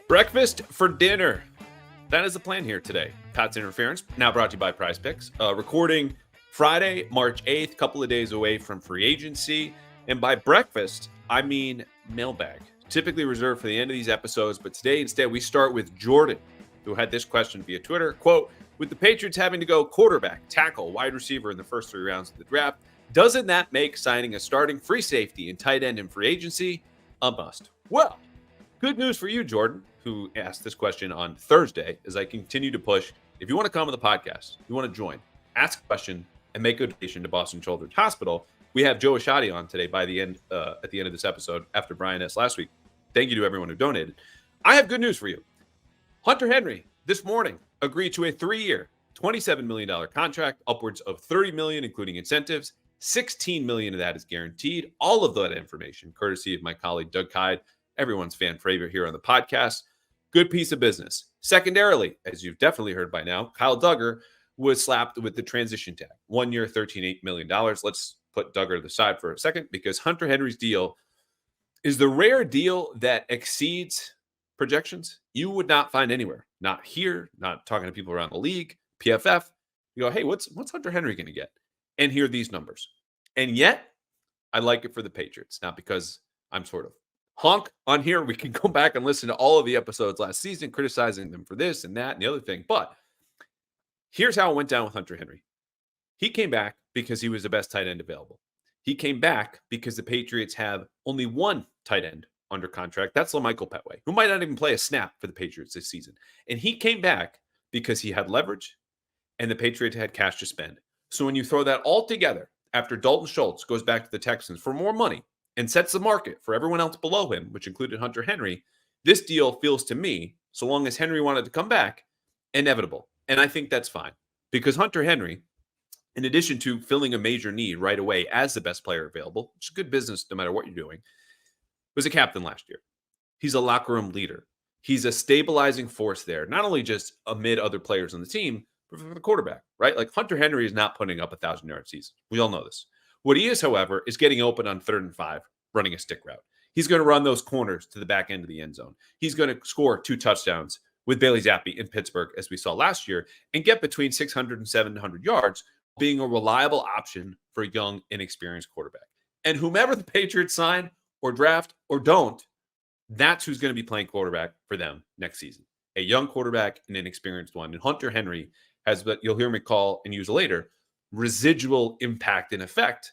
Breakfast for dinner. That is the plan here today. Pat's Interference, now brought to you by PrizePicks. Recording Friday, March 8th, couple of days away from free agency. And by breakfast, I mean mailbag. Typically reserved for the end of these episodes, but today instead we start with Jordan, who had this question via Twitter. Quote, with the Patriots having to go quarterback, tackle, wide receiver in the first 3 rounds of the draft, doesn't that make signing a starting free safety and tight end in free agency a must? Well, good news for you, Jordan, who asked this question on Thursday, as I continue to push. If you want to come on the podcast, you want to join, ask a question, and make a donation to Boston Children's Hospital, we have Joe Ascioti on today at the end of this episode after Brian S. last week. Thank you to everyone who donated. I have good news for you. Hunter Henry, this morning, agreed to a 3-year, $27 million contract, upwards of $30 million, including incentives. $16 million of that is guaranteed. All of that information, courtesy of my colleague Doug Kide, everyone's fan favorite here on the podcast. Good piece of business. Secondarily, as you've definitely heard by now, Kyle Duggar was slapped with the transition tag. 1 year, $13.8 million. Let's put Duggar to the side for a second, because Hunter Henry's deal is the rare deal that exceeds projections you would not find anywhere. Not here, not talking to people around the league, PFF. You go, hey, what's Hunter Henry going to get? And here are these numbers. And yet, I like it for the Patriots. Not because I'm sort of honk on here. We can go back and listen to all of the episodes last season, criticizing them for this and that and the other thing. But here's how it went down with Hunter Henry. He came back because he was the best tight end available. He came back because the Patriots have only one tight end under contract. That's LaMichael Petway, who might not even play a snap for the Patriots this season. And he came back because he had leverage and the Patriots had cash to spend. So when you throw that all together, after Dalton Schultz goes back to the Texans for more money and sets the market for everyone else below him, which included Hunter Henry, this deal feels to me, so long as Henry wanted to come back, inevitable. And I think that's fine, because Hunter Henry, in addition to filling a major need right away as the best player available, which is good business no matter what you're doing, was a captain last year. He's a locker room leader. He's a stabilizing force there, not only just amid other players on the team, but for the quarterback, right? Like Hunter Henry is not putting up 1,000-yard season. We all know this. What he is, however, is getting open on 3rd and 5, running a stick route. He's going to run those corners to the back end of the end zone. He's going to score 2 touchdowns with Bailey Zappi in Pittsburgh, as we saw last year, and get between 600 and 700 yards, being a reliable option for a young, inexperienced quarterback. And whomever the Patriots sign or draft or don't, that's who's going to be playing quarterback for them next season. A young quarterback and an experienced one. And Hunter Henry has what you'll hear me call and use later, residual impact and effect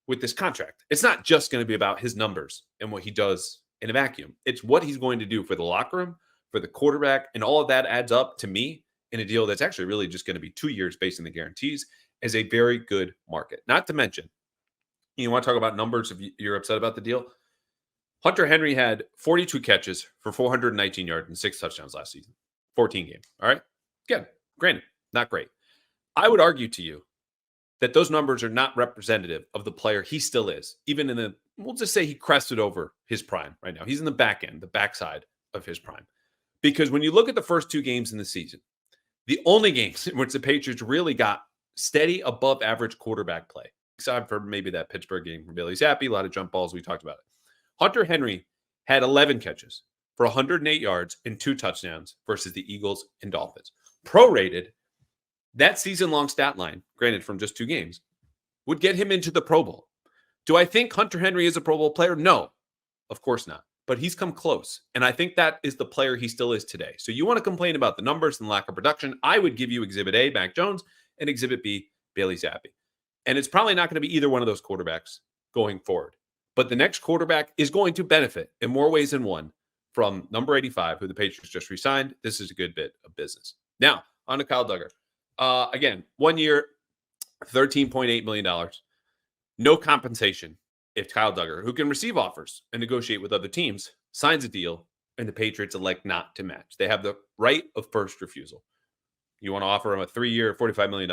with this contract. It's not just going to be about his numbers and what he does in a vacuum. It's what he's going to do for the locker room, for the quarterback, and all of that adds up to me in a deal that's actually really just going to be 2 years based on the guarantees as a very good market. Not to mention, you want to talk about numbers if you're upset about the deal? Hunter Henry had 42 catches for 419 yards and 6 touchdowns last season. 14 games. All right? Again, granted, not great. I would argue to you that those numbers are not representative of the player he still is, even in we'll just say he crested over his prime right now. He's in the back end, the backside of his prime. Because when you look at the first 2 games in the season, the only games in which the Patriots really got steady above average quarterback play, except for maybe that Pittsburgh game for Bailey Zappi, a lot of jump balls, we talked about it. Hunter Henry had 11 catches for 108 yards and 2 touchdowns versus the Eagles and Dolphins. Prorated, that season-long stat line, granted from just 2 games, would get him into the Pro Bowl. Do I think Hunter Henry is a Pro Bowl player? No, of course not. But he's come close. And I think that is the player he still is today. So you want to complain about the numbers and lack of production, I would give you Exhibit A, Mac Jones, and Exhibit B, Bailey Zappi. And it's probably not going to be either one of those quarterbacks going forward. But the next quarterback is going to benefit in more ways than one from number 85, who the Patriots just re-signed. This is a good bit of business. Now, on to Kyle Duggar. Again, 1 year, $13.8 million. No compensation if Kyle Duggar, who can receive offers and negotiate with other teams, signs a deal and the Patriots elect not to match. They have the right of first refusal. You want to offer him a 3-year, $45 million?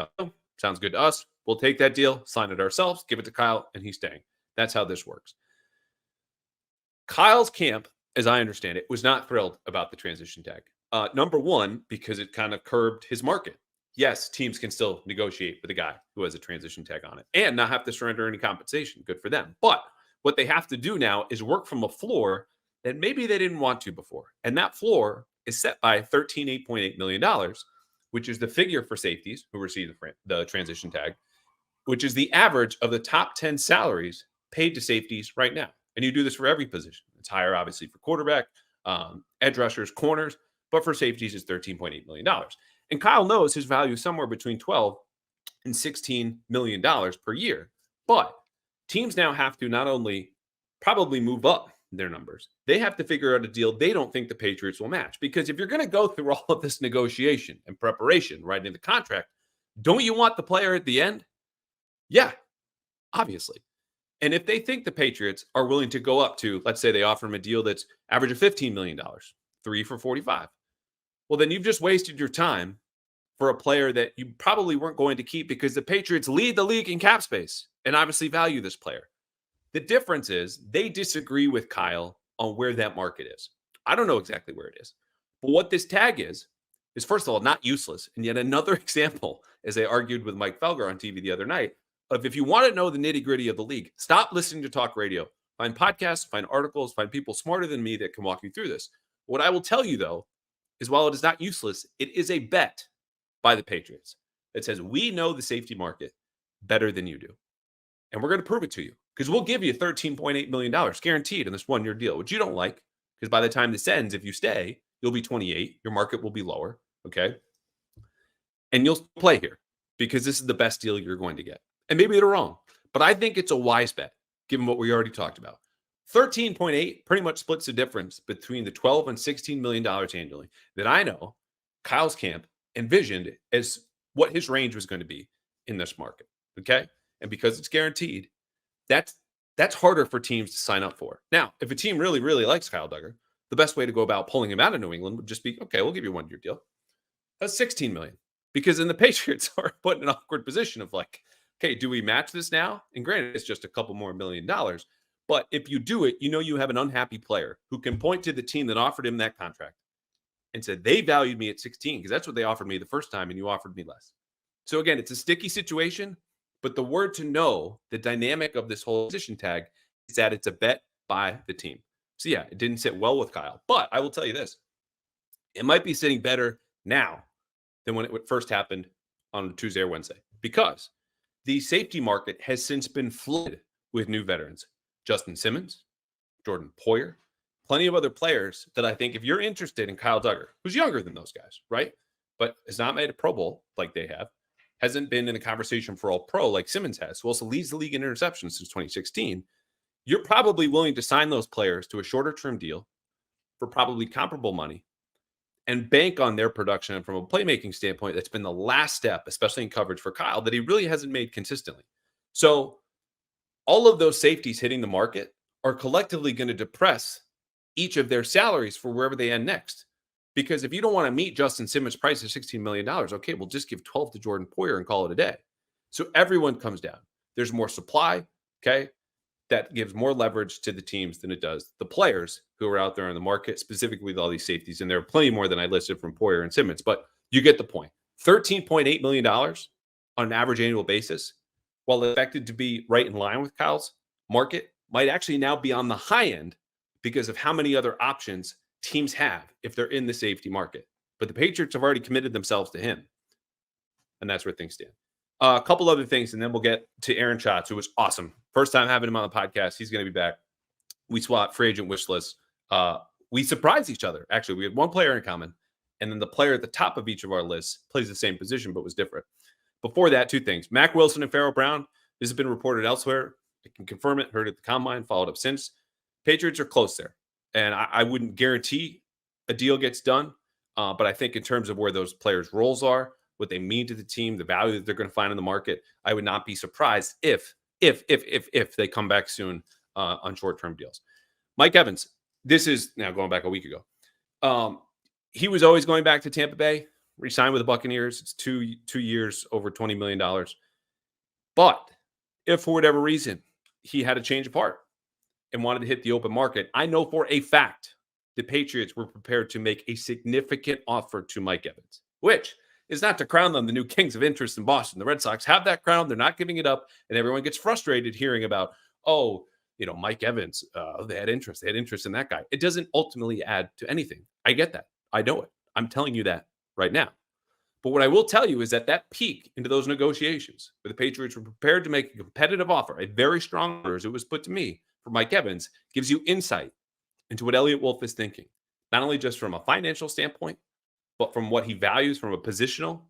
Sounds good to us. We'll take that deal, sign it ourselves, give it to Kyle, and he's staying. That's how this works. Kyle's camp, as I understand it, was not thrilled about the transition tag. Number one, because it kind of curbed his market. Yes, teams can still negotiate with a guy who has a transition tag on it and not have to surrender any compensation. Good for them. But what they have to do now is work from a floor that maybe they didn't want to before. And that floor is set by $13.8 million, which is the figure for safeties who receive the transition tag, which is the average of the top 10 salaries paid to safeties right now. And you do this for every position. It's higher, obviously, for quarterback, edge rushers, corners, but for safeties, it's $13.8 million. And Kyle knows his value is somewhere between $12 and $16 million per year. But teams now have to not only probably move up their numbers, they have to figure out a deal they don't think the Patriots will match. Because if you're going to go through all of this negotiation and preparation, writing the contract, don't you want the player at the end? Yeah, obviously. And if they think the Patriots are willing to go up to, let's say they offer him a deal that's average of $15 million, 3 for 45. Well, then you've just wasted your time for a player that you probably weren't going to keep because the Patriots lead the league in cap space and obviously value this player. The difference is they disagree with Kyle on where that market is. I don't know exactly where it is. But what this tag is first of all, not useless. And yet another example, as I argued with Mike Felger on TV the other night, of if you want to know the nitty gritty of the league, stop listening to talk radio. Find podcasts, find articles, find people smarter than me that can walk you through this. What I will tell you, though, is while it is not useless, it is a bet by the Patriots that says we know the safety market better than you do. And we're going to prove it to you because we'll give you $13.8 million guaranteed in this one-year deal, which you don't like because by the time this ends, if you stay, you'll be 28. Your market will be lower, okay? And you'll play here because this is the best deal you're going to get. And maybe they're wrong, but I think it's a wise bet given what we already talked about. 13.8 pretty much splits the difference between the $12 and $16 million annually that I know Kyle's camp envisioned as what his range was going to be in this market, okay? And because it's guaranteed, that's harder for teams to sign up for. Now, if a team really, really likes Kyle Duggar, the best way to go about pulling him out of New England would just be, okay, we'll give you a one-year deal. That's $16 million. Because then the Patriots are put in an awkward position of like, okay, do we match this now? And granted, it's just a couple more $1 million. But if you do it, you know you have an unhappy player who can point to the team that offered him that contract and said, they valued me at 16 because that's what they offered me the first time and you offered me less. So again, it's a sticky situation, but the word to know the dynamic of this whole position tag is that it's a bet by the team. So yeah, it didn't sit well with Kyle, but I will tell you this. It might be sitting better now than when it first happened on Tuesday or Wednesday because the safety market has since been flooded with new veterans. Justin Simmons, Jordan Poyer, plenty of other players that I think if you're interested in Kyle Duggar, who's younger than those guys, right? But has not made a Pro Bowl like they have, hasn't been in a conversation for all pro like Simmons has, who also leads the league in interceptions since 2016. You're probably willing to sign those players to a shorter term deal for probably comparable money and bank on their production from a playmaking standpoint. That's been the last step, especially in coverage for Kyle, that he really hasn't made consistently. So all of those safeties hitting the market are collectively going to depress each of their salaries for wherever they end next. Because if you don't want to meet Justin Simmons' price of $16 million, okay, we'll just give 12 to Jordan Poyer and call it a day. So everyone comes down. There's more supply, okay? That gives more leverage to the teams than it does the players who are out there in the market, specifically with all these safeties. And there are plenty more than I listed from Poyer and Simmons, but you get the point. $13.8 million on an average annual basis, while expected to be right in line with Kyle's market, might actually now be on the high end because of how many other options teams have if they're in the safety market. But the Patriots have already committed themselves to him. And that's where things stand. A couple other things, and then we'll get to Aaron Schatz, who was awesome. First time having him on the podcast. He's going to be back. We swapped free agent wish lists. We surprised each other. Actually, we had one player in common, and then the player at the top of each of our lists plays the same position but was different. Before that, two things. Mack Wilson and Pharaoh Brown. This has been reported elsewhere. I can confirm it. Heard it at the combine. Followed up since. Patriots are close there. And I wouldn't guarantee a deal gets done. But I think in terms of where those players' roles are, what they mean to the team, the value that they're going to find in the market, I would not be surprised if they come back soon on short-term deals. Mike Evans, this is now going back a week ago. He was always going back to Tampa Bay, re-signed with the Buccaneers. It's two years, over $20 million. But if for whatever reason he had a change of heart and wanted to hit the open market, I know for a fact the Patriots were prepared to make a significant offer to Mike Evans, which is not to crown them the new kings of interest in Boston. The Red Sox have that crown. They're not giving it up. And everyone gets frustrated hearing about, oh, Mike Evans, they had interest. They had interest in that guy. It doesn't ultimately add to anything. I get that. I know it. I'm telling you that right now. But what I will tell you is that peak into those negotiations where the Patriots were prepared to make a competitive offer, a very strong offer, as it was put to me, for Mike Evans, gives you insight into what Elliott Wolf is thinking, not only just from a financial standpoint, but from what he values from a positional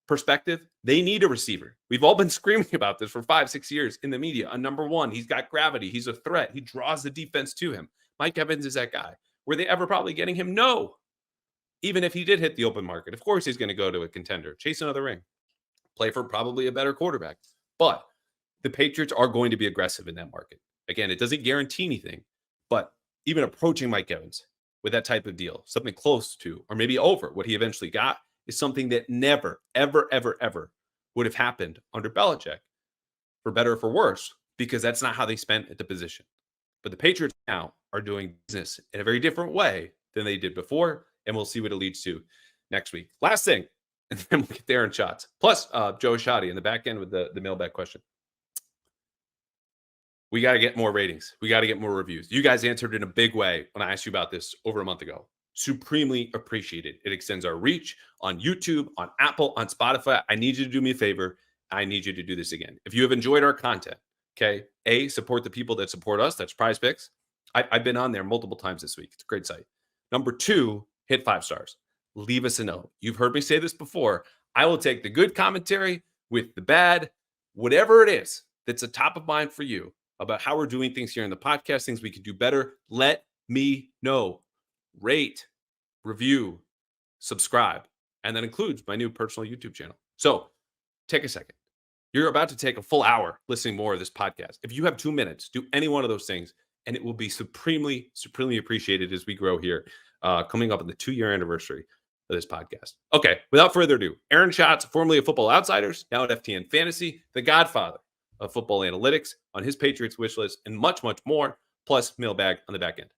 perspective. They need a receiver. We've all been screaming about this for 5-6 years in the media. A number one, he's got gravity. He's a threat. He draws the defense to him. Mike Evans is that guy. Were they ever probably getting him? No. Even if he did hit the open market, of course he's going to go to a contender, chase another ring, play for probably a better quarterback. But the Patriots are going to be aggressive in that market. Again, it doesn't guarantee anything, but even approaching Mike Evans with that type of deal, something close to or maybe over what he eventually got, is something that never, ever, ever, ever would have happened under Belichick, for better or for worse, because that's not how they spent at the position. But the Patriots now are doing business in a very different way than they did before, and we'll see what it leads to next week. Last thing, and then we'll get to Aaron Schatz. Plus, Joe Ascioti in the back end with the mailbag question. We got to get more ratings. We got to get more reviews. You guys answered in a big way when I asked you about this over a month ago. Supremely appreciated. It extends our reach on YouTube, on Apple, on Spotify. I need you to do me a favor. I need you to do this again. If you have enjoyed our content, okay, support the people that support us. That's PrizePicks. I've been on there multiple times this week. It's a great site. Number 2, hit 5 stars. Leave us a note. You've heard me say this before. I will take the good commentary with the bad, whatever it is that's a top of mind for you about how we're doing things here in the podcast, things we can do better. Let me know. Rate, review, subscribe, and that includes my new personal YouTube channel. So take a second. You're about to take a full hour listening more of this podcast. If you have 2 minutes, do any one of those things, and it will be supremely, supremely appreciated as we grow here, coming up on the 2-year anniversary of this podcast. Okay, without further ado, Aaron Schatz, formerly of Football Outsiders, now at FTN Fantasy, the godfather of football analytics, on his Patriots wish list, and much, much more, plus mailbag on the back end.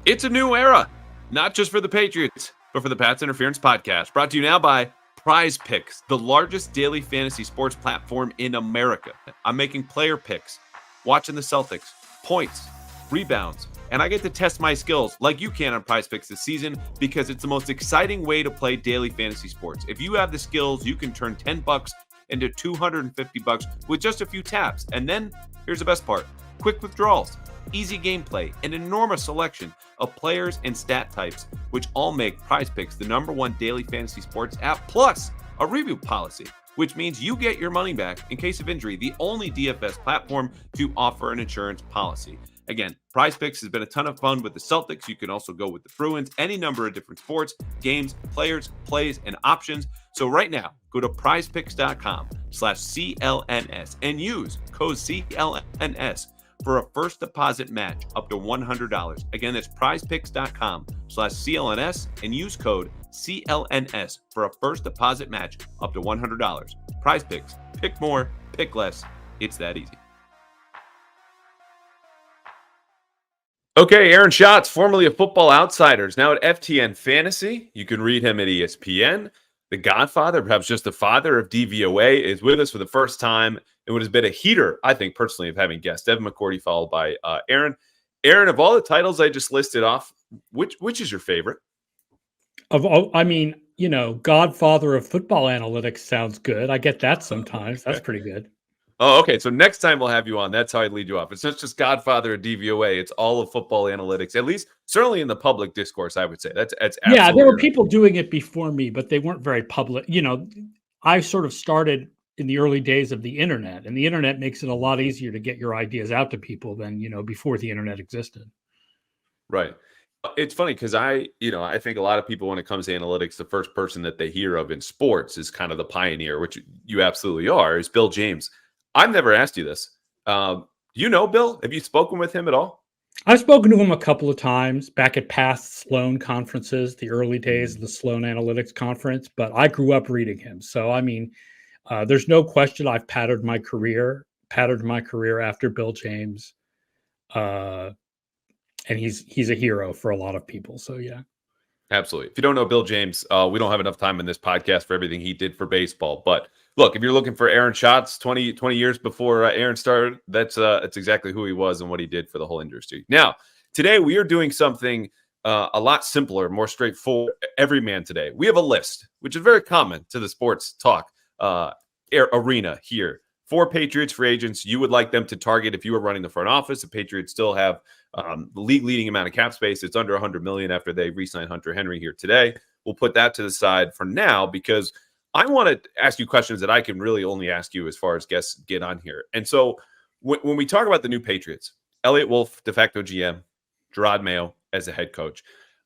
It's a new era, not just for the Patriots, but for the Pats Interference Podcast, brought to you now by PrizePicks, the largest daily fantasy sports platform in America. I'm making player picks, watching the Celtics, points, rebounds, and I get to test my skills like you can on PrizePicks this season, because it's the most exciting way to play daily fantasy sports. If you have the skills, you can turn $10 into $250 with just a few taps. And then here's the best part: quick withdrawals, easy gameplay, an enormous selection of players and stat types, which all make PrizePicks the #1 daily fantasy sports app, plus a review policy, which means you get your money back in case of injury, the only DFS platform to offer an insurance policy. Again, PrizePicks has been a ton of fun with the Celtics. You can also go with the Bruins, any number of different sports, games, players, plays, and options. So right now, go to prizepicks.com/CLNS and use code CLNS for a first deposit match up to $100. Again, that's prizepicks.com/CLNS and use code CLNS for a first deposit match up to $100. PrizePicks, pick more, pick less. It's that easy. Okay, Aaron Schatz, formerly of Football Outsiders, now at FTN Fantasy. You can read him at ESPN. The godfather, perhaps just the father of DVOA, is with us for the first time. It would have been a heater, I think, personally, of having guests. Evan McCourty, followed by Aaron. Aaron, of all the titles I just listed off, which is your favorite? Godfather of football analytics sounds good. I get that sometimes. Okay. That's pretty good. Oh, okay. So next time we'll have you on. That's how I lead you off. It's not just Godfather of DVOA. It's all of football analytics, at least certainly in the public discourse, I would say. That's absolutely Yeah, there were right. people doing it before me, but they weren't very public. I sort of started in the early days of the internet, and the internet makes it a lot easier to get your ideas out to people than, before the internet existed. Right. It's funny because I think a lot of people, when it comes to analytics, the first person that they hear of in sports is kind of the pioneer, which you absolutely are, is Bill James. I've never asked you this. Do you know Bill? Have you spoken with him at all? I've spoken to him a couple of times back at past Sloan conferences, the early days of the Sloan Analytics Conference, but I grew up reading him. So, there's no question I've patterned my career after Bill James. And he's a hero for a lot of people. So, yeah. Absolutely. If you don't know Bill James, we don't have enough time in this podcast for everything he did for baseball. But look, if you're looking for Aaron Schatz 20 years before Aaron started, that's exactly who he was and what he did for the whole industry. Now, today we are doing something a lot simpler, more straightforward. Every man today. We have a list, which is very common to the sports talk arena here. 4 Patriots free agents you would like them to target if you were running the front office. The Patriots still have the league leading amount of cap space. It's under 100 million after they re-signed Hunter Henry here today. We'll put that to the side for now because I want to ask you questions that I can really only ask you as far as guests get on here. And so when we talk about the new Patriots, Elliott Wolf, de facto GM, Jerod Mayo as the head coach,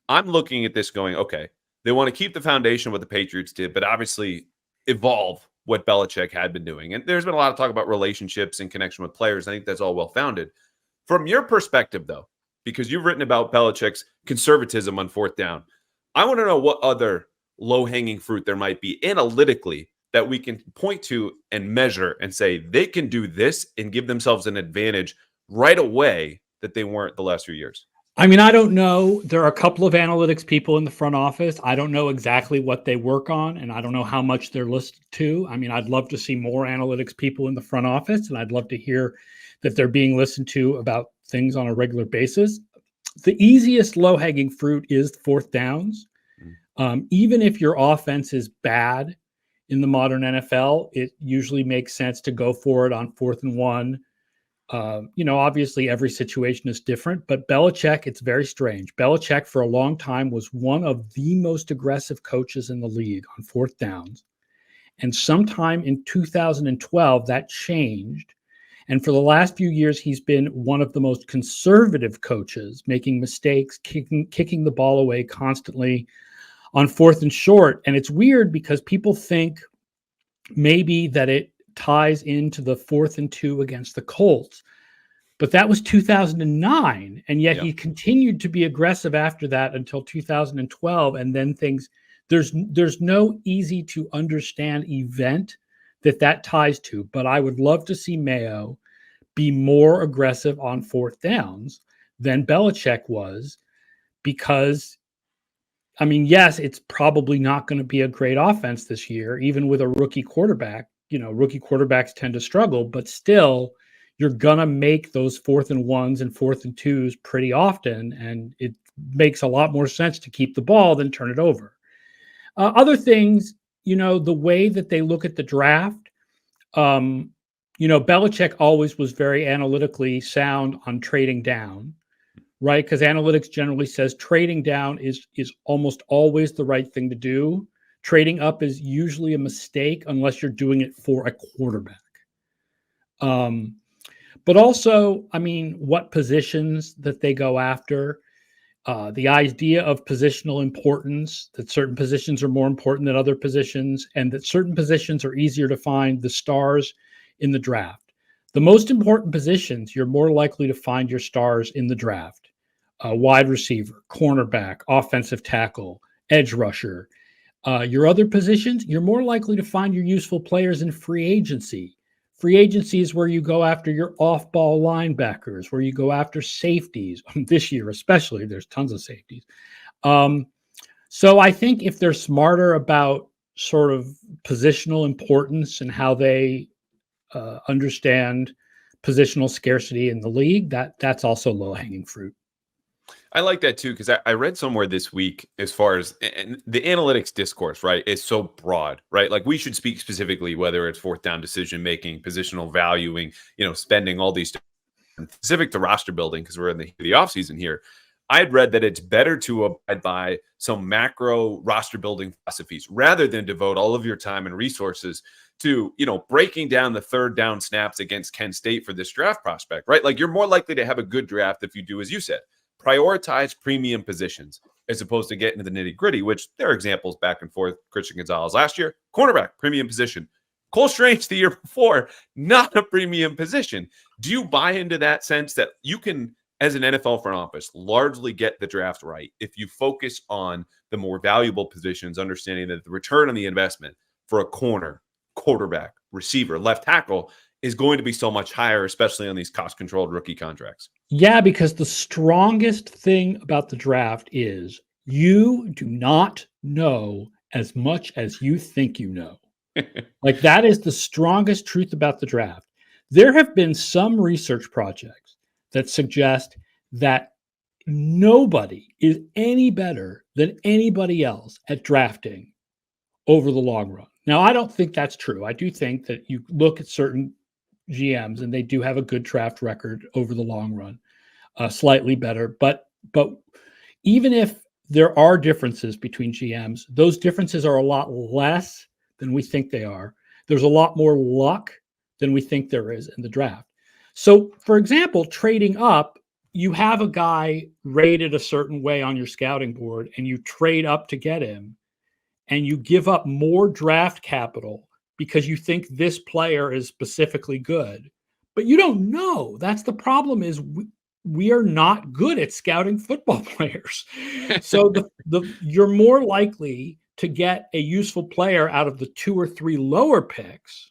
I'm looking at this going, okay, they want to keep the foundation of what the Patriots did, but obviously evolve what Belichick had been doing. And there's been a lot of talk about relationships in connection with players. I think that's all well-founded. From your perspective, though, because you've written about Belichick's conservatism on 4th down, I want to know what other low-hanging fruit there might be analytically that we can point to and measure and say they can do this and give themselves an advantage right away that they weren't the last few years. I mean, I don't know. There are a couple of analytics people in the front office. I don't know exactly what they work on, and I don't know how much they're listed to. I mean, I'd love to see more analytics people in the front office, and I'd love to hear that they're being listened to about things on a regular basis. The easiest low-hanging fruit is 4th downs. Even if your offense is bad in the modern NFL, it usually makes sense to go for it on 4th and 1. Obviously every situation is different, but Belichick, it's very strange. Belichick for a long time was one of the most aggressive coaches in the league on 4th downs. And sometime in 2012, that changed. And for the last few years, he's been one of the most conservative coaches, making mistakes, kicking the ball away constantly on 4th and short. And it's weird because people think maybe that it ties into the 4th and 2 against the Colts. But that was 2009. And yet he continued to be aggressive after that until 2012. And then there's no easy to understand event that ties to. But I would love to see Mayo be more aggressive on 4th downs than Belichick was, because I mean, yes, it's probably not going to be a great offense this year, even with a rookie quarterback. Rookie quarterbacks tend to struggle, but still, you're going to make those 4th and 1s and 4th and 2s pretty often. And it makes a lot more sense to keep the ball than turn it over. Other things, the way that they look at the draft, Belichick always was very analytically sound on trading down, right? Because analytics generally says trading down is almost always the right thing to do. Trading up is usually a mistake unless you're doing it for a quarterback. But also, I mean, what positions that they go after, the idea of positional importance, that certain positions are more important than other positions, and that certain positions are easier to find the stars in the draft. The most important positions, you're more likely to find your stars in the draft. Wide receiver, cornerback, offensive tackle, edge rusher. Your other positions, you're more likely to find your useful players in free agency. Free agency is where you go after your off-ball linebackers, where you go after safeties. This year especially, there's tons of safeties. So I think if they're smarter about sort of positional importance and how they understand positional scarcity in the league, that's also low-hanging fruit. I like that too, because I read somewhere this week as far as the analytics discourse, right, is so broad, right? Like we should speak specifically whether it's 4th down decision making, positional valuing, spending, all these specific to roster building, because we're in the offseason here. I had read that it's better to abide by some macro roster building philosophies rather than devote all of your time and resources to, breaking down the 3rd down snaps against Kent State for this draft prospect, right? Like you're more likely to have a good draft if you do, as you said, prioritize premium positions as opposed to getting into the nitty gritty, which there are examples back and forth. Christian Gonzalez last year, cornerback, premium position. Cole Strange the year before, not a premium position. Do you buy into that sense that you can, as an NFL front office, largely get the draft right if you focus on the more valuable positions, understanding that the return on the investment for a corner, quarterback, receiver, left tackle is going to be so much higher, especially on these cost-controlled rookie contracts? Yeah, because the strongest thing about the draft is You do not know as much as you think you know. Like, that is the strongest truth about the draft. There have been some research projects that suggest that nobody is any better than anybody else at drafting over the long run. Now, I don't think that's true. I do think that you look at certain GMs and they do have a good draft record over the long run, slightly better. But even if there are differences between GMs, those differences are a lot less than we think they are. There's a lot more luck than we think there is in the draft. So, for example, trading up, you have a guy rated a certain way on your scouting board and you trade up to get him and you give up more draft capital because you think this player is specifically good, but you don't know. That's the problem, is we are not good at scouting football players. So you're more likely to get a useful player out of the 2 or 3 lower picks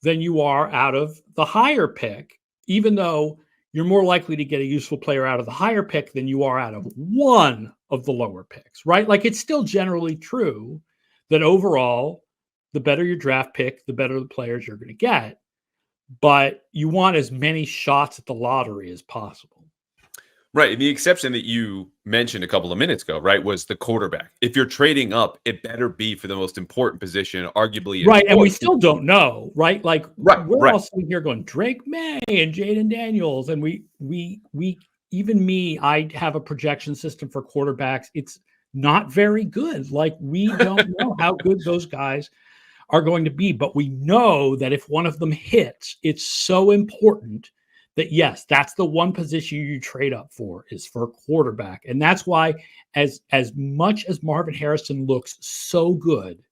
than you are out of the higher pick, even though you're more likely to get a useful player out of the higher pick than you are out of one of the lower picks, right? Like, it's still generally true that overall, the better your draft pick, the better the players you're going to get. But you want as many shots at the lottery as possible. Right. And the exception that you mentioned a couple of minutes ago, right, was the quarterback. If you're trading up, it better be for the most important position, arguably. Right. And we still don't know, right? Like, we're right. all sitting here going Drake May and Jaden Daniels. And we, even me, I have a projection system for quarterbacks. It's not very good. Like, we don't know how good those guys are going to be, but we know that if one of them hits, it's so important that, yes, that's the one position you trade up for, is for a quarterback. And that's why, as much as Marvin Harrison looks so good,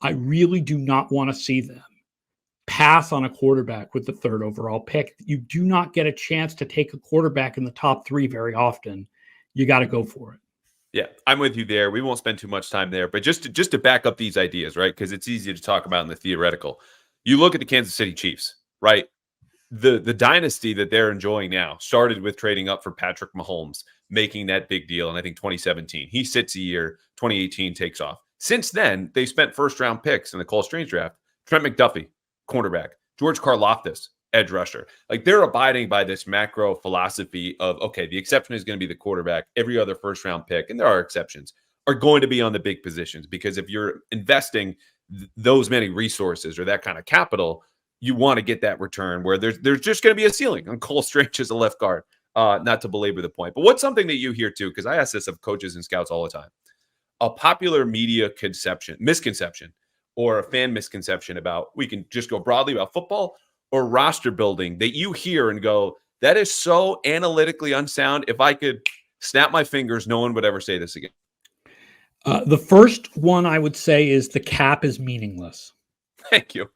I really do not want to see them pass on a quarterback with the 3rd overall pick. You do not get a chance to take a quarterback in the top 3 very often. You got to go for it. Yeah, I'm with you there. We won't spend too much time there, but just to back up these ideas, right? Because it's easy to talk about in the theoretical. You look at the Kansas City Chiefs, right? The dynasty that they're enjoying now started with trading up for Patrick Mahomes, making that big deal in, I think, 2017. He sits a year, 2018 takes off. Since then, they spent first-round picks in the Cole Strange draft. Trent McDuffie, cornerback. George Karlaftis, edge rusher. Like, they're abiding by this macro philosophy of, okay, the exception is going to be the quarterback. Every other first-round pick, and there are exceptions, are going to be on the big positions, because if you're investing those many resources or that kind of capital, you want to get that return where there's just going to be a ceiling on Cole Strange as a left guard. Not to belabor the point, but what's something that you hear too, because I ask this of coaches and scouts all the time, a popular media misconception, or a fan misconception about, we can just go broadly about football or roster building, that you hear and go, that is so analytically unsound. If I could snap my fingers, no one would ever say this again. The first one I would say is the cap is meaningless. Thank you.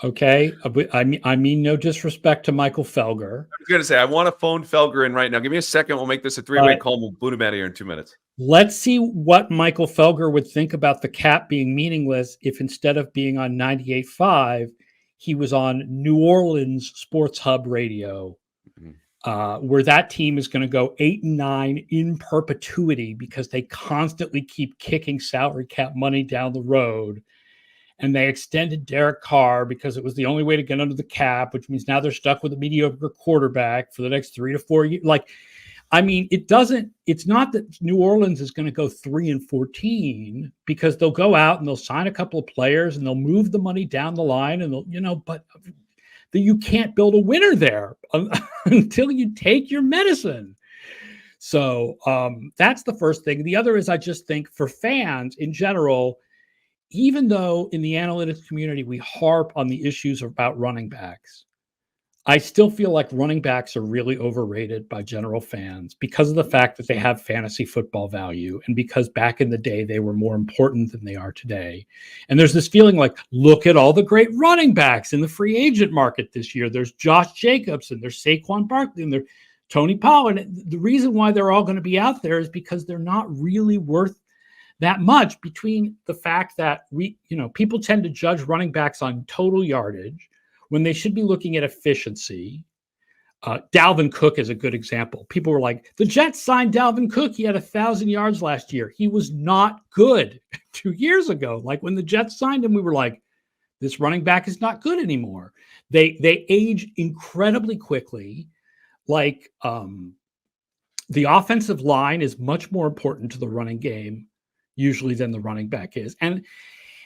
Okay. I mean no disrespect to Michael Felger. I was going to say, I want to phone Felger in right now. Give me a second. We'll make this a 3-way call. We'll boot him out of here in 2 minutes. Let's see what Michael Felger would think about the cap being meaningless if, instead of being on 98.5, he was on New Orleans Sports Hub Radio, where that team is going to go 8-9 in perpetuity because they constantly keep kicking salary cap money down the road. And they extended Derek Carr because it was the only way to get under the cap, which means now they're stuck with a mediocre quarterback for the next 3 to 4 years. Like, I mean, it's not that New Orleans is going to go 3-14, because they'll go out and they'll sign a couple of players and they'll move the money down the line, and but you can't build a winner there until you take your medicine. So that's the first thing. The other is, I just think for fans in general, even though in the analytics community we harp on the issues about running backs, I still feel like running backs are really overrated by general fans because of the fact that they have fantasy football value, and because back in the day they were more important than they are today. And there's this feeling like, look at all the great running backs in the free agent market this year. There's Josh Jacobs, and there's Saquon Barkley, and there's Tony Pollard. And the reason why they're all going to be out there is because they're not really worth that much, between the fact that people tend to judge running backs on total yardage when they should be looking at efficiency. Dalvin Cook is a good example. People were like, the Jets signed Dalvin Cook. He had 1,000 yards last year. He was not good 2 years ago. Like when the Jets signed him, we were like, this running back is not good anymore. They age incredibly quickly. Like the offensive line is much more important to the running game usually than the running back is. And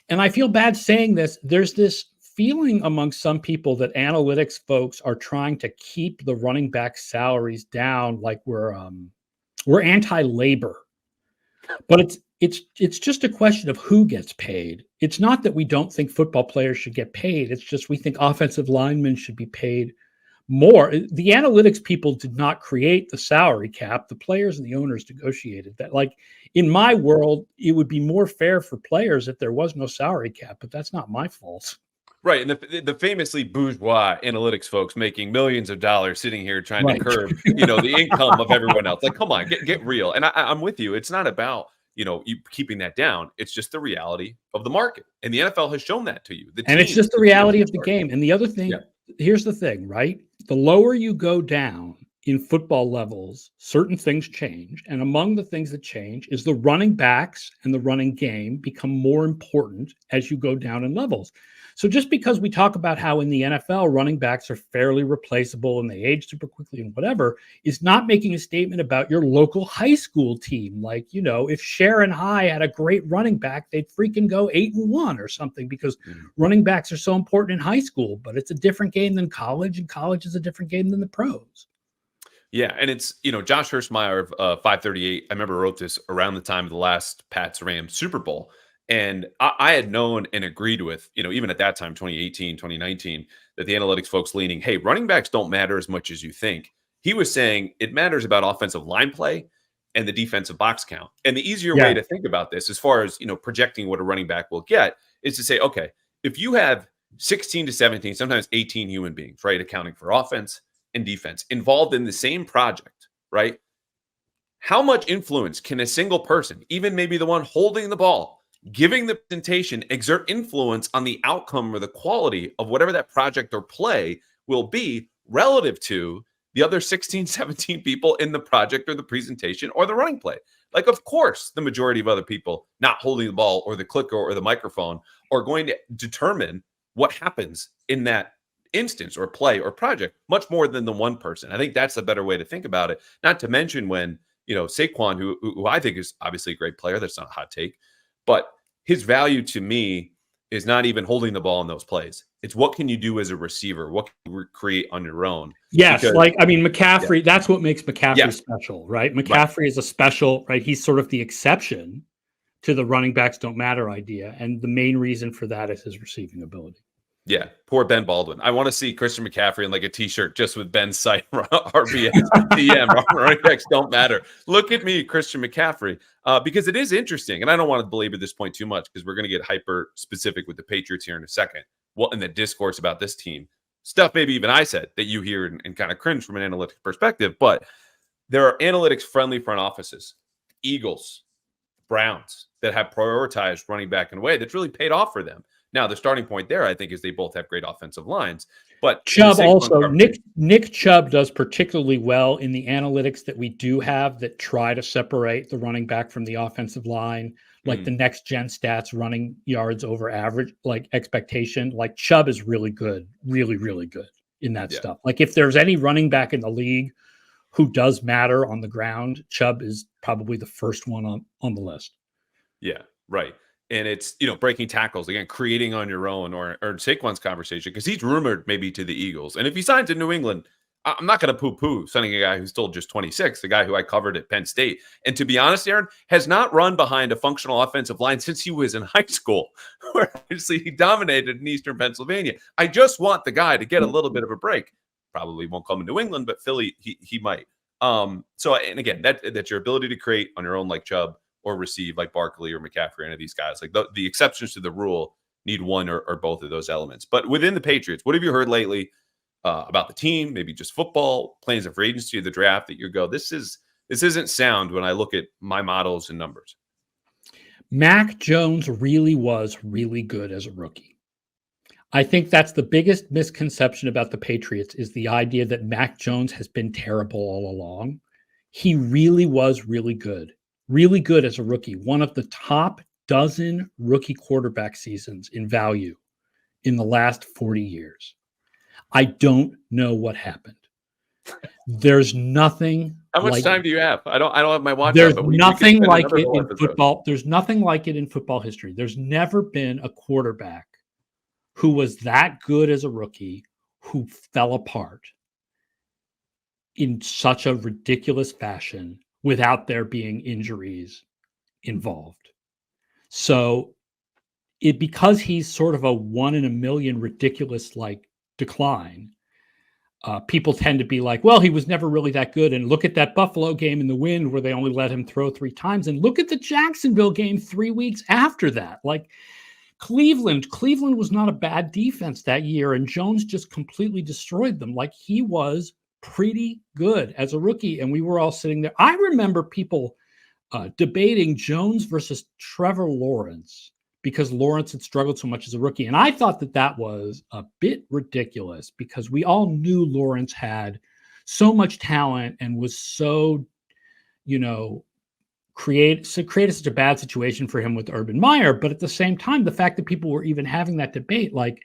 I feel bad saying this. There's this feeling among some people that analytics folks are trying to keep the running back salaries down, like we're anti-labor. But it's just a question of who gets paid. It's not that we don't think football players should get paid. It's just we think offensive linemen should be paid more. The analytics people did not create the salary cap. The players and the owners negotiated that. Like in my world, it would be more fair for players if there was no salary cap, but that's not my fault. Right. And the famously bourgeois analytics folks making millions of dollars sitting here trying to curb, the income of everyone else. Like, come on, get real. And I'm with you. It's not about, you keeping that down. It's just the reality of the market. And the NFL has shown that to you. And it's just the reality of the game. And the other thing, here's the thing, right? The lower you go down in football levels, certain things change. And among the things that change is the running backs and the running game become more important as you go down in levels. So just because we talk about how in the NFL running backs are fairly replaceable and they age super quickly and whatever, is not making a statement about your local high school team. Like, if Sharon High had a great running back, they'd freaking go 8-1 or something because running backs are so important in high school, but it's a different game than college, and college is a different game than the pros. Yeah, and it's, Josh Hirschmeyer of 538, I remember wrote this around the time of the last Pats-Rams Super Bowl. And I had known and agreed with, even at that time, 2018, 2019, that the analytics folks leaning, hey, running backs don't matter as much as you think. He was saying it matters about offensive line play and the defensive box count. And the easier way to think about this, as far as, projecting what a running back will get, is to say, okay, if you have 16 to 17, sometimes 18 human beings, right, accounting for offense and defense involved in the same project, right? How much influence can a single person, even maybe the one holding the ball, giving the presentation, exert influence on the outcome or the quality of whatever that project or play will be relative to the other 16, 17 people in the project or the presentation or the running play? Like, of course, the majority of other people not holding the ball or the clicker or the microphone are going to determine what happens in that instance or play or project much more than the one person. I think that's a better way to think about it. Not to mention when, Saquon, who I think is obviously a great player, that's not a hot take, but his value to me is not even holding the ball in those plays. It's what can you do as a receiver? What can you create on your own? Yes, McCaffrey, that's what makes McCaffrey special, right? McCaffrey is a special, right? He's sort of the exception to the running backs don't matter idea. And the main reason for that is his receiving ability. Yeah, poor Ben Baldwin. I want to see Christian McCaffrey in like a T-shirt just with Ben's site, RBS, DM, running backs don't matter. Look at me, Christian McCaffrey, because it is interesting. And I don't want to belabor this point too much because we're going to get hyper specific with the Patriots here in a second. Well, in the discourse about this team, stuff maybe even I said that you hear and kind of cringe from an analytics perspective, but there are analytics-friendly front offices, Eagles, Browns, that have prioritized running back in a way that's really paid off for them. Now, the starting point there, I think, is they both have great offensive lines. But Chubb also, Nick Chubb does particularly well in the analytics that we do have that try to separate the running back from the offensive line, like the next gen stats, running yards over average, like expectation. Like Chubb is really good, really, really good in that stuff. Like if there's any running back in the league who does matter on the ground, Chubb is probably the first one on the list. Yeah, right. And it's, breaking tackles, again, creating on your own, or Saquon's conversation, because he's rumored maybe to the Eagles. And if he signs in New England, I'm not going to poo-poo signing a guy who's still just 26, the guy who I covered at Penn State. And to be honest, Aaron, has not run behind a functional offensive line since he was in high school, where obviously he dominated in Eastern Pennsylvania. I just want the guy to get a little bit of a break. Probably won't come in New England, but Philly, he might. So, and again, that's your ability to create on your own like Chubb, or receive like Barkley or McCaffrey, any of these guys. Like the exceptions to the rule need one or both of those elements. But within the Patriots, what have you heard lately about the team, maybe just football, plans of free agency, the draft, that you go, this isn't sound when I look at my models and numbers? Mac Jones really was really good as a rookie. I think that's the biggest misconception about the Patriots is the idea that Mac Jones has been terrible all along. He really was really good as a rookie. One of the top dozen rookie quarterback seasons in value in the last 40 years. I don't know what happened. There's nothing. How much time do you have? I don't have my watch There's up, but nothing like it in episode. football. There's nothing like it in football history. There's never been a quarterback who was that good as a rookie who fell apart in such a ridiculous fashion without there being injuries involved. So because he's sort of a 1 in a million ridiculous like decline, people tend to be like, well, he was never really that good. And look at that Buffalo game in the wind where they only let him throw 3 times. And look at the Jacksonville game 3 weeks after that. Like Cleveland was not a bad defense that year. And Jones just completely destroyed them. Like he was pretty good as a rookie. And we were all sitting there. I remember people debating Jones versus Trevor Lawrence because Lawrence had struggled so much as a rookie. And I thought that was a bit ridiculous because we all knew Lawrence had so much talent and was so, created such a bad situation for him with Urban Meyer. But at the same time, the fact that people were even having that debate, like,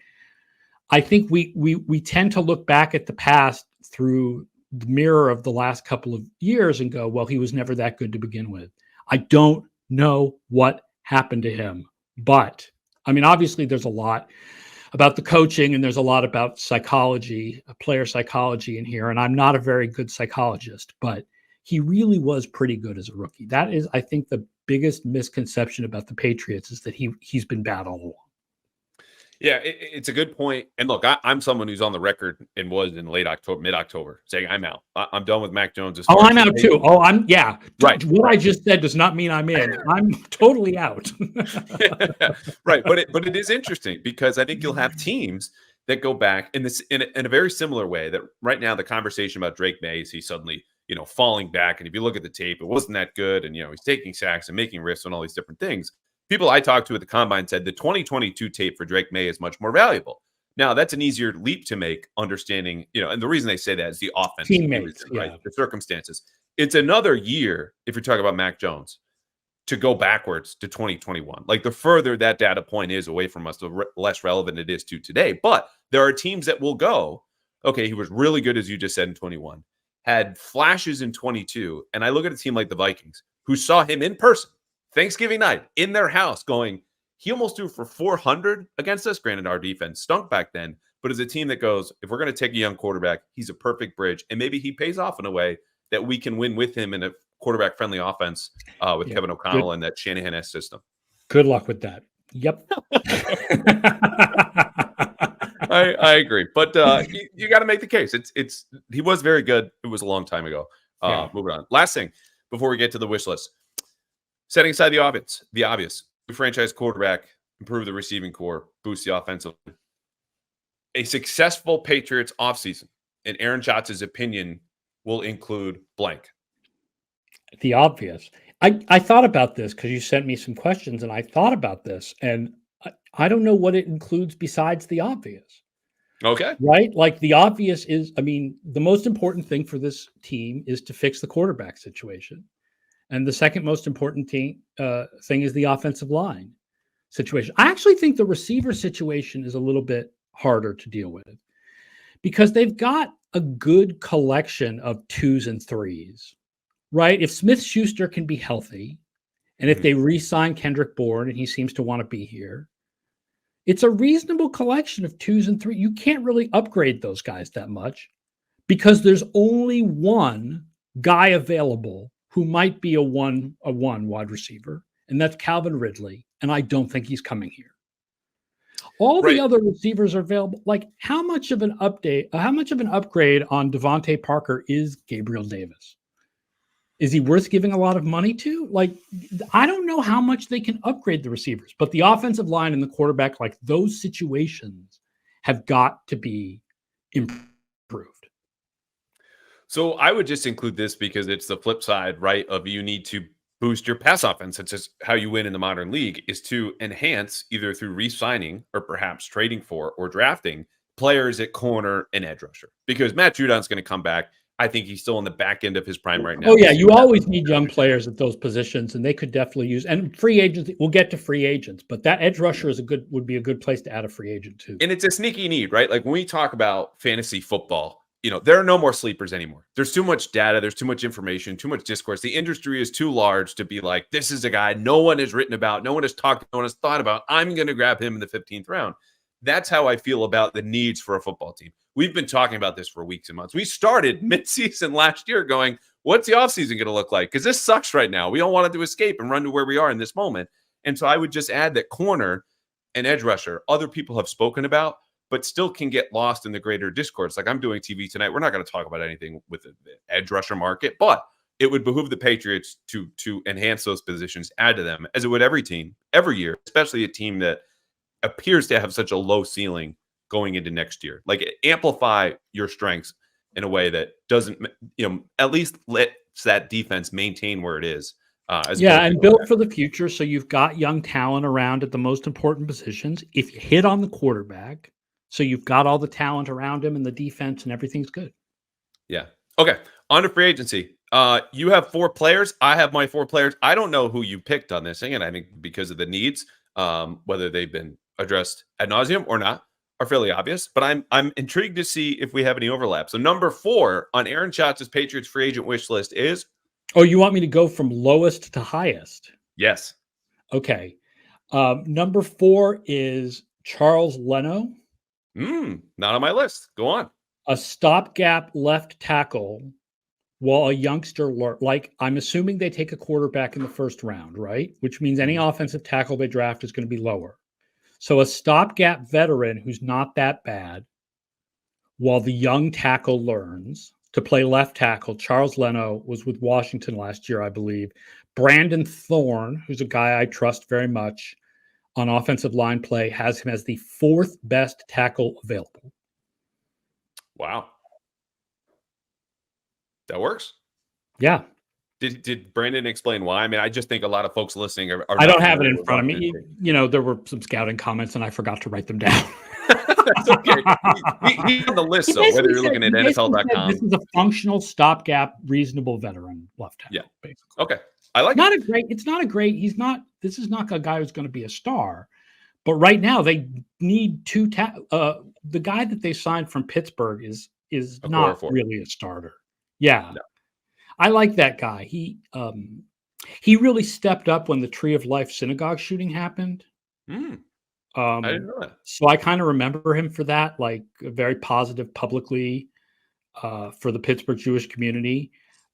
I think we tend to look back at the past through the mirror of the last couple of years and go, well, he was never that good to begin with. I don't know what happened to him. But I mean, obviously, there's a lot about the coaching and there's a lot about psychology, player psychology in here. And I'm not a very good psychologist, but he really was pretty good as a rookie. That is, I think, the biggest misconception about the Patriots is that he's been bad all along. Yeah, it's a good point. And look, I'm someone who's on the record and was in mid-October, saying I'm out. I'm done with Mac Jones. Oh, I'm out too. Oh, right. What I just said does not mean I'm in. I'm totally out. Right, but it is interesting because I think you'll have teams that go back in a very similar way. That right now the conversation about Drake May is he suddenly falling back, and if you look at the tape, it wasn't that good, and he's taking sacks and making risks and all these different things. People I talked to at the Combine said the 2022 tape for Drake May is much more valuable. Now, that's an easier leap to make, understanding, and the reason they say that is the offense. Teammates, right? The circumstances. It's another year, if you're talking about Mac Jones, to go backwards to 2021. Like, the further that data point is away from us, the less relevant it is to today. But there are teams that will go, okay, he was really good, as you just said, in 21, had flashes in 22. And I look at a team like the Vikings, who saw him in person, Thanksgiving night in their house, going, he almost threw for 400 against us. Granted, our defense stunk back then, but as a team that goes, if we're going to take a young quarterback, he's a perfect bridge. And maybe he pays off in a way that we can win with him in a quarterback-friendly offense with Kevin O'Connell and that Shanahan-esque system. Good luck with that. Yep. I agree. But you got to make the case. He was very good. It was a long time ago. Moving on. Last thing before we get to the wish list. Setting aside the obvious, franchise quarterback, improve the receiving core, boost the offensive. A successful Patriots offseason, in Aaron Schatz's opinion, will include blank. The obvious. I thought about this because you sent me some questions, and I thought about this, and I don't know what it includes besides the obvious. Okay. Right? Like the obvious is, the most important thing for this team is to fix the quarterback situation. And the second most important thing is the offensive line situation. I actually think the receiver situation is a little bit harder to deal with because they've got a good collection of 2s and 3s, right? If Smith-Schuster can be healthy, and if they re-sign Kendrick Bourne and he seems to want to be here, it's a reasonable collection of 2s and 3s. You can't really upgrade those guys that much because there's only one guy available who might be a one wide receiver, and that's Calvin Ridley, and I don't think he's coming here. All the other receivers are available. Like, how much of an upgrade on Devontae Parker is Gabriel Davis? Is he worth giving a lot of money to? Like, I don't know how much they can upgrade the receivers, but the offensive line and the quarterback, like those situations have got to be improved. So I would just include this because it's the flip side, right? Of you need to boost your pass offense. That's just how you win in the modern league, is to enhance either through re-signing or perhaps trading for or drafting players at corner and edge rusher. Because Matt Judon's going to come back. I think he's still in the back end of his prime right now. Oh, yeah. You always need young players at those positions, and they could definitely use, and free agents. We'll get to free agents, but that edge rusher would be a good place to add a free agent too. And it's a sneaky need, right? Like when we talk about fantasy football, there are no more sleepers anymore. There's too much data. There's too much information, too much discourse. The industry is too large to be like, this is a guy no one has written about, no one has talked, no one has thought about. I'm going to grab him in the 15th round. That's how I feel about the needs for a football team. We've been talking about this for weeks and months. We started mid-season last year going, what's the offseason going to look like? Because this sucks right now. We all wanted to escape and run to where we are in this moment. And so I would just add that corner and edge rusher, other people have spoken about, but still can get lost in the greater discourse. Like I'm doing TV tonight. We're not going to talk about anything with the edge rusher market, but it would behoove the Patriots to enhance those positions, add to them, as it would every team, every year, especially a team that appears to have such a low ceiling going into next year. Like amplify your strengths in a way that doesn't, at least lets that defense maintain where it is. And built for the future. So you've got young talent around at the most important positions. If you hit on the quarterback, so you've got all the talent around him and the defense and everything's good. Yeah. Okay. On to free agency. You have 4 players. I have my 4 players. I don't know who you picked on this thing. And I think because of the needs, whether they've been addressed ad nauseum or not, are fairly obvious. But I'm intrigued to see if we have any overlap. So number 4 on Aaron Schatz's Patriots free agent wish list is. Oh, you want me to go from lowest to highest? Yes. Okay. Number 4 is Charles Leno. Not on my list. Go on. A stopgap left tackle while a youngster, like I'm assuming they take a quarterback in the first round, right? Which means any offensive tackle they draft is going to be lower. So a stopgap veteran who's not that bad while the young tackle learns to play left tackle. Charles Leno was with Washington last year, I believe. Brandon Thorne, who's a guy I trust very much on offensive line play, has him as the 4th best tackle available. Wow. That works. Yeah. Did Brandon explain why? I mean, I just think a lot of folks listening are I don't have it in front of me. There were some scouting comments and I forgot to write them down. That's okay. He's on the list, so whether you're looking at NFL.com. This is a functional stopgap, reasonable veteran left tackle. Yeah. Basically. Okay. I like it. It's not a great. This is not a guy who's going to be a star. But right now they need 2 the guy that they signed from Pittsburgh is not really a starter. Yeah. No. I like that guy. He really stepped up when the Tree of Life synagogue shooting happened. I didn't know that. So I kind of remember him for that, like very positive publicly for the Pittsburgh Jewish community.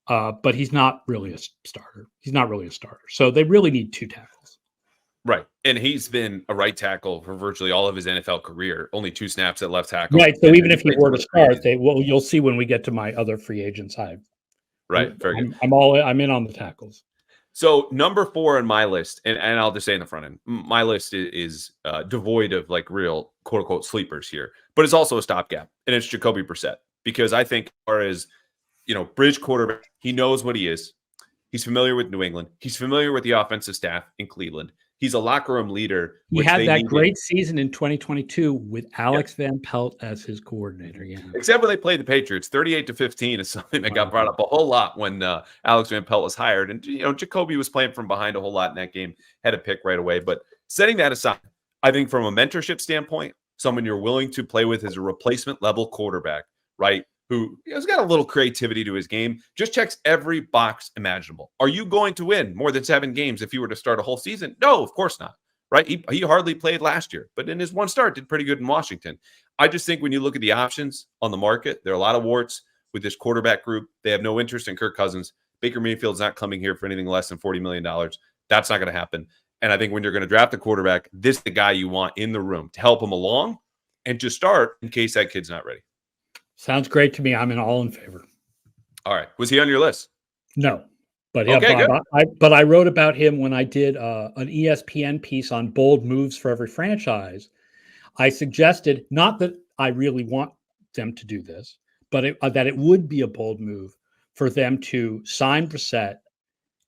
But he's not really a starter. So they really need 2 tackles. Right. And he's been a right tackle for virtually all of his NFL career. Only 2 snaps at left tackle. Right. So even if he were to start, you'll see when we get to my other free agents. Right. Very good. I'm in on the tackles. So number 4 on my list, and I'll just say in the front end, my list is devoid of like real quote unquote sleepers here, but it's also a stopgap, and it's Jacoby Brissett, because I think as far as bridge quarterback, he knows what he is. He's familiar with New England. He's familiar with the offensive staff in Cleveland. He's a locker room leader. He had that great season in 2022 with Alex Van Pelt as his coordinator. Yeah. Except when they played the Patriots, 38-15 is something that got brought up a whole lot when Alex Van Pelt was hired. And, Jacoby was playing from behind a whole lot in that game, had a pick right away. But setting that aside, I think from a mentorship standpoint, someone you're willing to play with as a replacement level quarterback, right? Who has got a little creativity to his game, just checks every box imaginable. Are you going to win more than 7 games if you were to start a whole season? No, of course not, right? He hardly played last year, but in his one start did pretty good in Washington. I just think when you look at the options on the market, there are a lot of warts with this quarterback group. They have no interest in Kirk Cousins. Baker Mayfield's not coming here for anything less than $40 million. That's not going to happen. And I think when you're going to draft a quarterback, this is the guy you want in the room to help him along and to start in case that kid's not ready. Sounds great to me. I'm all in favor. All right. Was he on your list? No. But I wrote about him when I did an ESPN piece on bold moves for every franchise. I suggested, not that I really want them to do this, but that it would be a bold move for them to sign Brissett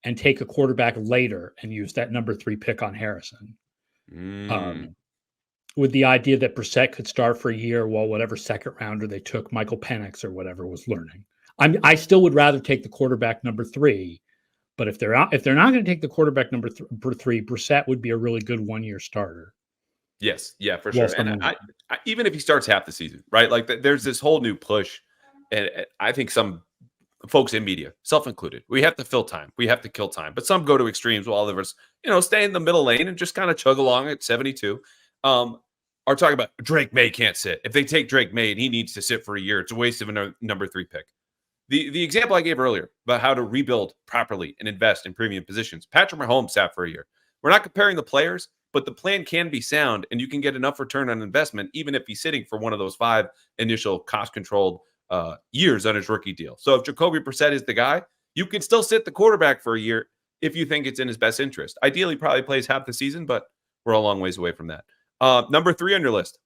and take a quarterback later and use that number 3 pick on Harrison. With the idea that Brissett could start for a year while whatever second rounder they took, Michael Penix or whatever, was learning. I still would rather take the quarterback number 3, but if they're not going to take the quarterback number 3, Brissett would be a really good 1-year starter. Yes, yeah, for sure. And I, even if he starts half the season, right? Like there's this whole new push, and I think some folks in media, self-included, we have to fill time, we have to kill time, but some go to extremes while others, stay in the middle lane and just kind of chug along at 72. Are talking about Drake May can't sit. If they take Drake May and he needs to sit for a year, it's a waste of a number 3 pick. The example I gave earlier about how to rebuild properly and invest in premium positions, Patrick Mahomes sat for a year. We're not comparing the players, but the plan can be sound, and you can get enough return on investment, even if he's sitting for one of those 5 initial cost-controlled years on his rookie deal. So if Jacoby Brissett is the guy, you can still sit the quarterback for a year if you think it's in his best interest. Ideally, probably plays half the season, but we're a long ways away from that. Number 3 on your list.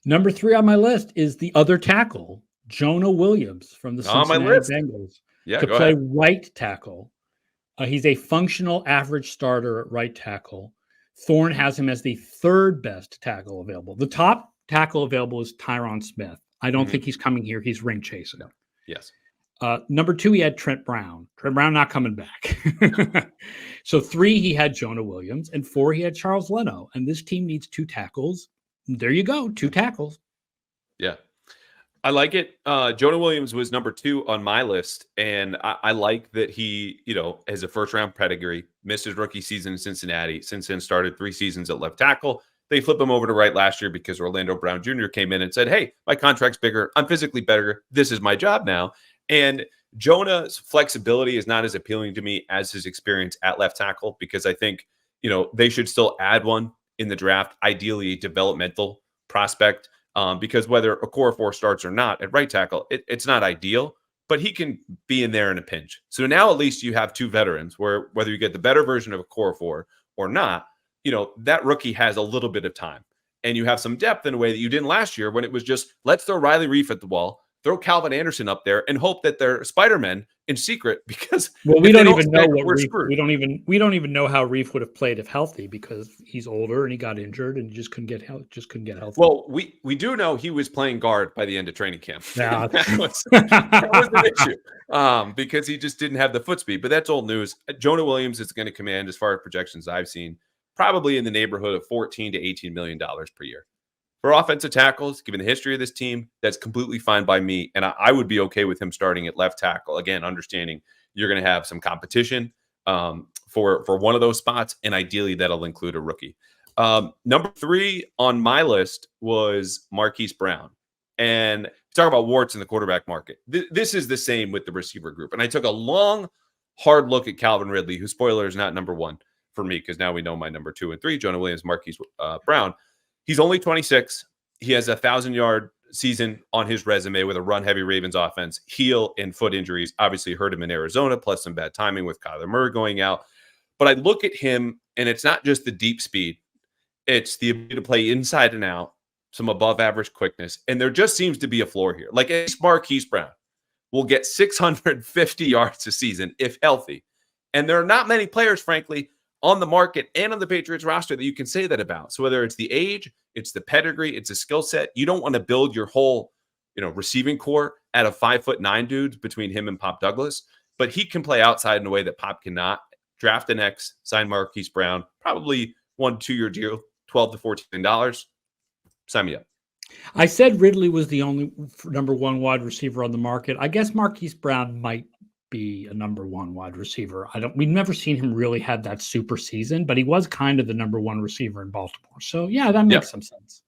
Number 3 on my list is the other tackle, Jonah Williams from the Cincinnati Bengals, to play right tackle. He's a functional average starter at right tackle. Thorne has him as the 3rd best tackle available. The top tackle available is Tyron Smith. I don't think he's coming here. He's ring chasing. No. Yes. Number 2, he had Trent Brown. Trent Brown not coming back. So 3, he had Jonah Williams, and 4, he had Charles Leno. And this team needs 2 tackles. There you go, 2 tackles. Yeah. I like it. Jonah Williams was number 2 on my list, and I like that he, has a first-round pedigree, missed his rookie season in Cincinnati, since then started 3 seasons at left tackle. They flipped him over to right last year because Orlando Brown Jr. came in and said, hey, my contract's bigger. I'm physically better. This is my job now. And Jonah's flexibility is not as appealing to me as his experience at left tackle, because I think, they should still add one in the draft, ideally a developmental prospect, because whether a core 4 starts or not at right tackle, it's not ideal, but he can be in there in a pinch. So now at least you have 2 veterans where whether you get the better version of a core 4 or not, that rookie has a little bit of time, and you have some depth in a way that you didn't last year when it was just, let's throw Riley Reif at the wall, throw Calvin Anderson up there, and hope that they're Spider-Men in secret, because we don't even know what Reif, we don't even know how Reif would have played if healthy, because he's older and he got injured and just couldn't get healthy. Well, we do know he was playing guard by the end of training camp. Yeah. that was an issue, because he just didn't have the foot speed. But that's old news. Jonah Williams is going to command, as far as projections I've seen, probably in the neighborhood of $14 to $18 million per year. For offensive tackles, given the history of this team, that's completely fine by me. And I would be okay with him starting at left tackle. Again, understanding you're going to have some competition for one of those spots, and ideally that'll include a rookie. Number 3 on my list was Marquise Brown. And talk about warts in the quarterback market. This is the same with the receiver group. And I took a long, hard look at Calvin Ridley, whose spoiler is not number 1 for me, because now we know my number 2 and 3, Jonah Williams, Marquise Brown. He's only 26. He has a 1,000-yard season on his resume with a run-heavy Ravens offense. Heel and foot injuries obviously hurt him in Arizona, plus some bad timing with Kyler Murray going out. But I look at him, and it's not just the deep speed. It's the ability to play inside and out, some above-average quickness, and there just seems to be a floor here. Like, at least Marquise Brown will get 650 yards a season if healthy. And there are not many players, frankly, on the market and on the Patriots roster that you can say that about. So whether it's the age, it's the pedigree, it's a skill set, you don't want to build your whole, receiving core out of 5'9" dudes between him and Pop Douglas, but he can play outside in a way that Pop cannot. Draft an X, sign Marquise Brown, probably 1-2-year deal, $12 to $14 million. Sign me up. I said Ridley was the only number 1 wide receiver on the market. I guess Marquise Brown might be a number 1 wide receiver. We've never seen him really have that super season, but he was kind of the number 1 receiver in Baltimore. So yeah, that makes some sense.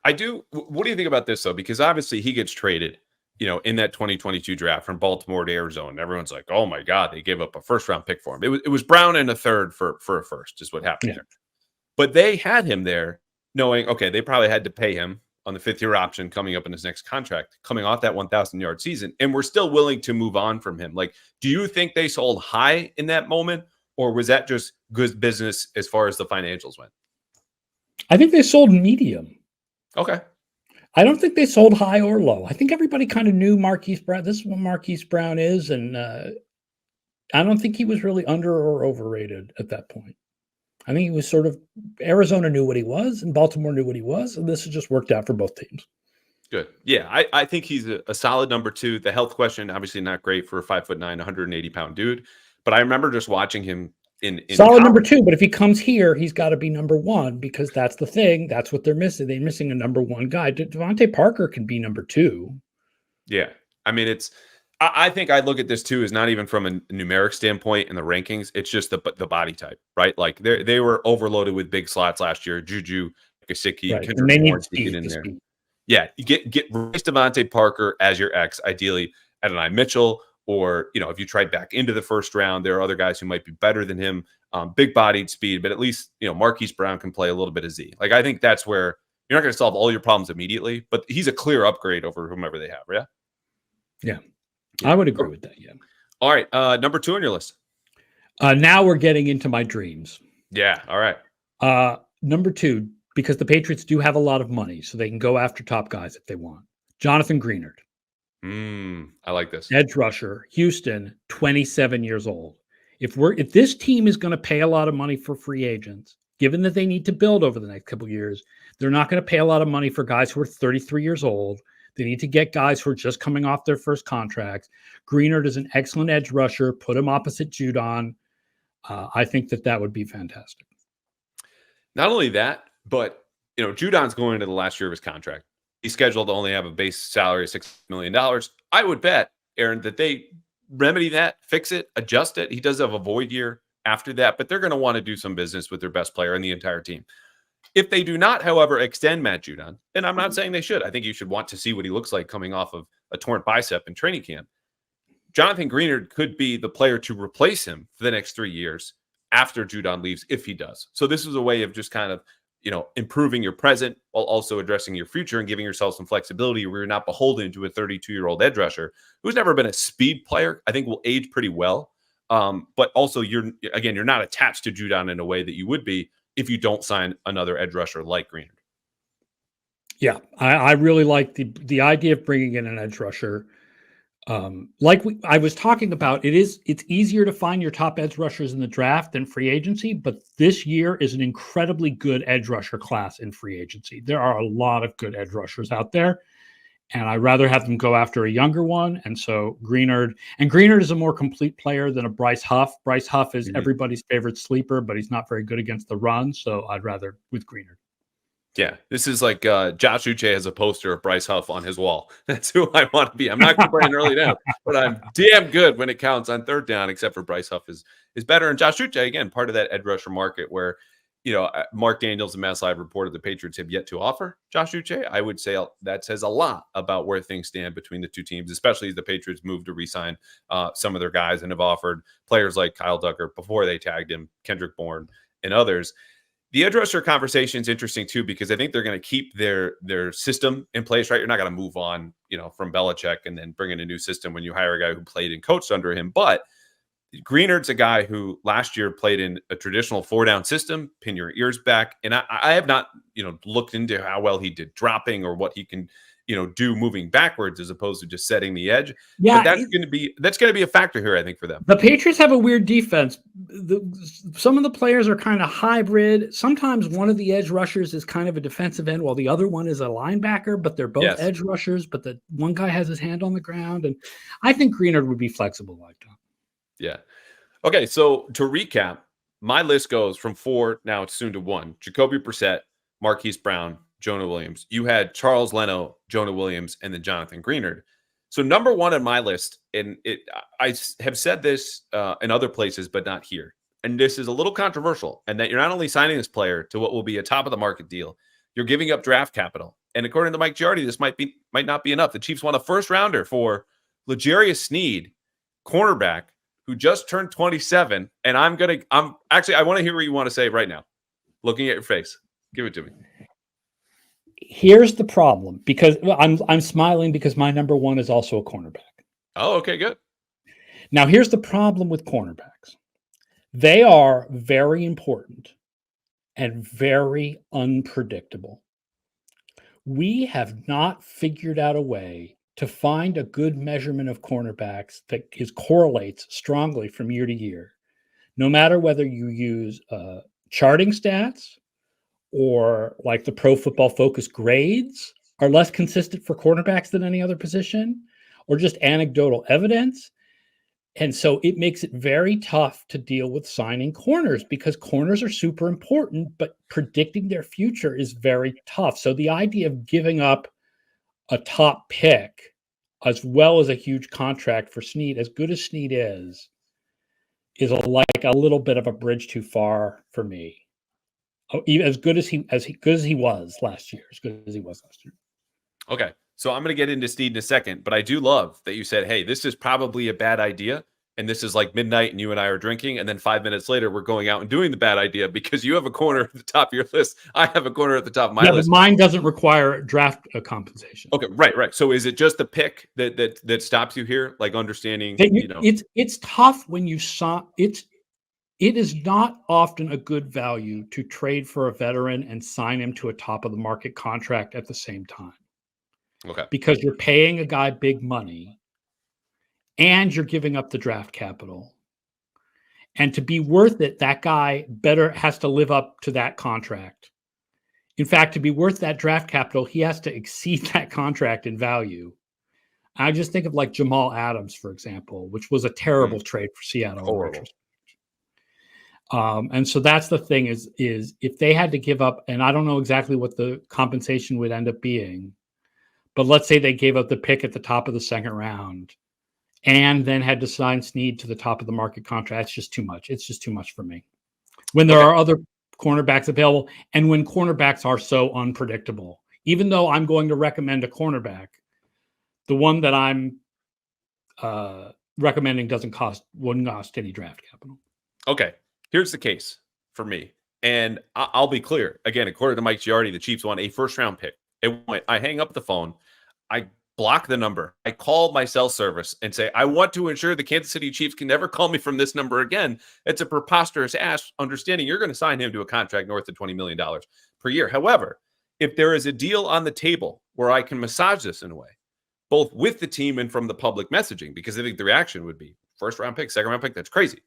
I do. What do you think about this though? Because obviously he gets traded, in that 2022 draft from Baltimore to Arizona. Everyone's like, oh my God, they gave up a 1st-round pick for him. It was Brown and a 3rd for a 1st is what happened there. But they had him there knowing, okay, they probably had to pay him on the 5th-year option coming up in his next contract, coming off that 1,000-yard season, and we're still willing to move on from him. Like, do you think they sold high in that moment, or was that just good business as far as the financials went? I think they sold medium. Okay. I don't think they sold high or low. I think everybody kind of knew Marquise Brown. This is what Marquise Brown is, and I don't think he was really under or overrated at that point. I think he was sort of Arizona knew what he was and Baltimore knew what he was, and this has just worked out for both teams. Good. Yeah, I think he's a solid number two. The health question, obviously not great for a 5'9", 180-pound dude. But I remember just watching him in solid number college. two, but if he comes here, he's got to be number one because that's the thing. That's what they're missing. They're missing a number one guy. Devontae Parker can be number two. Yeah. I mean, I think I look at this too as not even from a numeric standpoint in the rankings. It's just the body type, right? Like they were overloaded with big slots last year. Juju, Gasicki, Right. Kendrick And they Bourne need to get speed. in there. Yeah, you get race Devontae Parker as your X, ideally Adonai Mitchell, or if you trade back into the first round, there are other guys who might be better than him, big bodied speed, but at least Marquise Brown can play a little bit of Z. Like I think that's where you're not going to solve all your problems immediately, but he's a clear upgrade over whomever they have. Yeah, I would agree with that. Yeah. All right, number two on your list. Now we're getting into my dreams. Yeah. All right. Number two, because the Patriots do have a lot of money, so they can go after top guys if they want. Jonathan Greenard. I like this. Edge rusher, Houston, 27 years old. If this team is going to pay a lot of money for free agents, given that they need to build over the next couple of years, they're not going to pay a lot of money for guys who are 33 years old. They need to get guys who are just coming off their first contracts. Greenard is an excellent edge rusher. Put him opposite Judon. I think that would be fantastic. Not only that, but Judon's going into the last year of his contract. He's scheduled to only have a base salary of $6 million. I would bet, Aaron, that they remedy that, fix it, adjust it. He does have a void year after that, but they're going to want to do some business with their best player and the entire team. If they do not, however, extend Matt Judon, and I'm not saying they should. I think you should want to see what he looks like coming off of a torn bicep in training camp. Jonathan Greenard could be the player to replace him for the next 3 years after Judon leaves, if he does. So this is a way of just kind of improving your present while also addressing your future and giving yourself some flexibility where you're not beholden to a 32-year-old edge rusher who's never been a speed player. I think will age pretty well. But also you're not attached to Judon in a way that you would be if you don't sign another edge rusher like Greenard. Yeah, I really like the idea of bringing in an edge rusher. I was talking about, it's easier to find your top edge rushers in the draft than free agency, but this year is an incredibly good edge rusher class in free agency. There are a lot of good edge rushers out there, and I'd rather have them go after a younger one. And so Greenard is a more complete player than a Bryce Huff. Bryce Huff is everybody's favorite sleeper, but he's not very good against the run. So I'd rather with Greenard. Yeah, this is like Josh Uche has a poster of Bryce Huff on his wall. That's who I want to be. I'm not playing early down, but I'm damn good when it counts on third down, except for Bryce Huff is better. And Josh Uche, again, part of that edge rusher market where, Mark Daniels and Mass Live reported the Patriots have yet to offer Josh Uche. I would say that says a lot about where things stand between the two teams, especially as the Patriots move to re-sign some of their guys and have offered players like Kyle Duggar before they tagged him, Kendrick Bourne, and others. The edge rusher conversation is interesting too, because I think they're going to keep their system in place, right? You're not going to move on, from Belichick and then bring in a new system when you hire a guy who played and coached under him. But Greenard's a guy who last year played in a traditional 4-down system, pin your ears back. And I have not, looked into how well he did dropping or what he can, do moving backwards as opposed to just setting the edge. Yeah, but that's going to be a factor here, I think, for them. The Patriots have a weird defense. Some of the players are kind of hybrid. Sometimes one of the edge rushers is kind of a defensive end while the other one is a linebacker, but they're both edge rushers, but the one guy has his hand on the ground. And I think Greenard would be flexible like that. Yeah. Okay, so to recap, my list goes from 4, now it's soon to 1. Jacoby Brissett, Marquise Brown, Jonah Williams. You had Charles Leno, Jonah Williams, and then Jonathan Greenard. So number 1 on my list, and I have said this in other places, but not here. And this is a little controversial, and that you're not only signing this player to what will be a top of the market deal, you're giving up draft capital. And according to Mike Giardi, this might not be enough. The Chiefs want a first rounder for L'Jarius Sneed, cornerback, who just turned 27. And I want to hear what you want to say right now. Looking at your face. Give it to me. Here's the problem, because I'm smiling because my number 1 is also a cornerback. Oh, okay, good. Now, here's the problem with cornerbacks. They are very important and very unpredictable. We have not figured out a way to find a good measurement of cornerbacks that correlates strongly from year to year, no matter whether you use charting stats or like the Pro Football Focus grades are less consistent for cornerbacks than any other position, or just anecdotal evidence. And so it makes it very tough to deal with signing corners because corners are super important, but predicting their future is very tough. So the idea of giving up a top pick as well as a huge contract for Snead, as good as Snead is like a little bit of a bridge too far for me. As good as he was last year. Okay. So I'm going to get into Snead in a second, but I do love that you said, hey, this is probably a bad idea. And this is like midnight and you and I are drinking. And then 5 minutes later, we're going out and doing the bad idea because you have a corner at the top of your list. I have a corner at the top of my list. But mine doesn't require draft compensation. Okay. Right. So is it just the pick that stops you here? Like understanding, it's tough when you saw it is not often a good value to trade for a veteran and sign him to a top of the market contract at the same time. Okay. Because you're paying a guy big money and you're giving up the draft capital. And to be worth it, that guy better has to live up to that contract. In fact, to be worth that draft capital, he has to exceed that contract in value. I just think of like Jamal Adams, for example, which was a terrible trade for Seattle. And so that's the thing is if they had to give up, and I don't know exactly what the compensation would end up being, but let's say they gave up the pick at the top of the second round and then had to sign Snead to the top of the market contract. It's just too much. It's just too much for me. When there are other cornerbacks available and when cornerbacks are so unpredictable, even though I'm going to recommend a cornerback, the one that I'm recommending wouldn't cost any draft capital. Okay. Here's the case for me. And I'll be clear. Again, according to Mike Giardi, the Chiefs want a first-round pick. I hang up the phone. I block the number. I call my cell service and say, I want to ensure the Kansas City Chiefs can never call me from this number again. It's a preposterous ask, understanding you're going to sign him to a contract north of $20 million per year. However, if there is a deal on the table where I can massage this in a way, both with the team and from the public messaging, because I think the reaction would be first-round pick, second-round pick, that's crazy.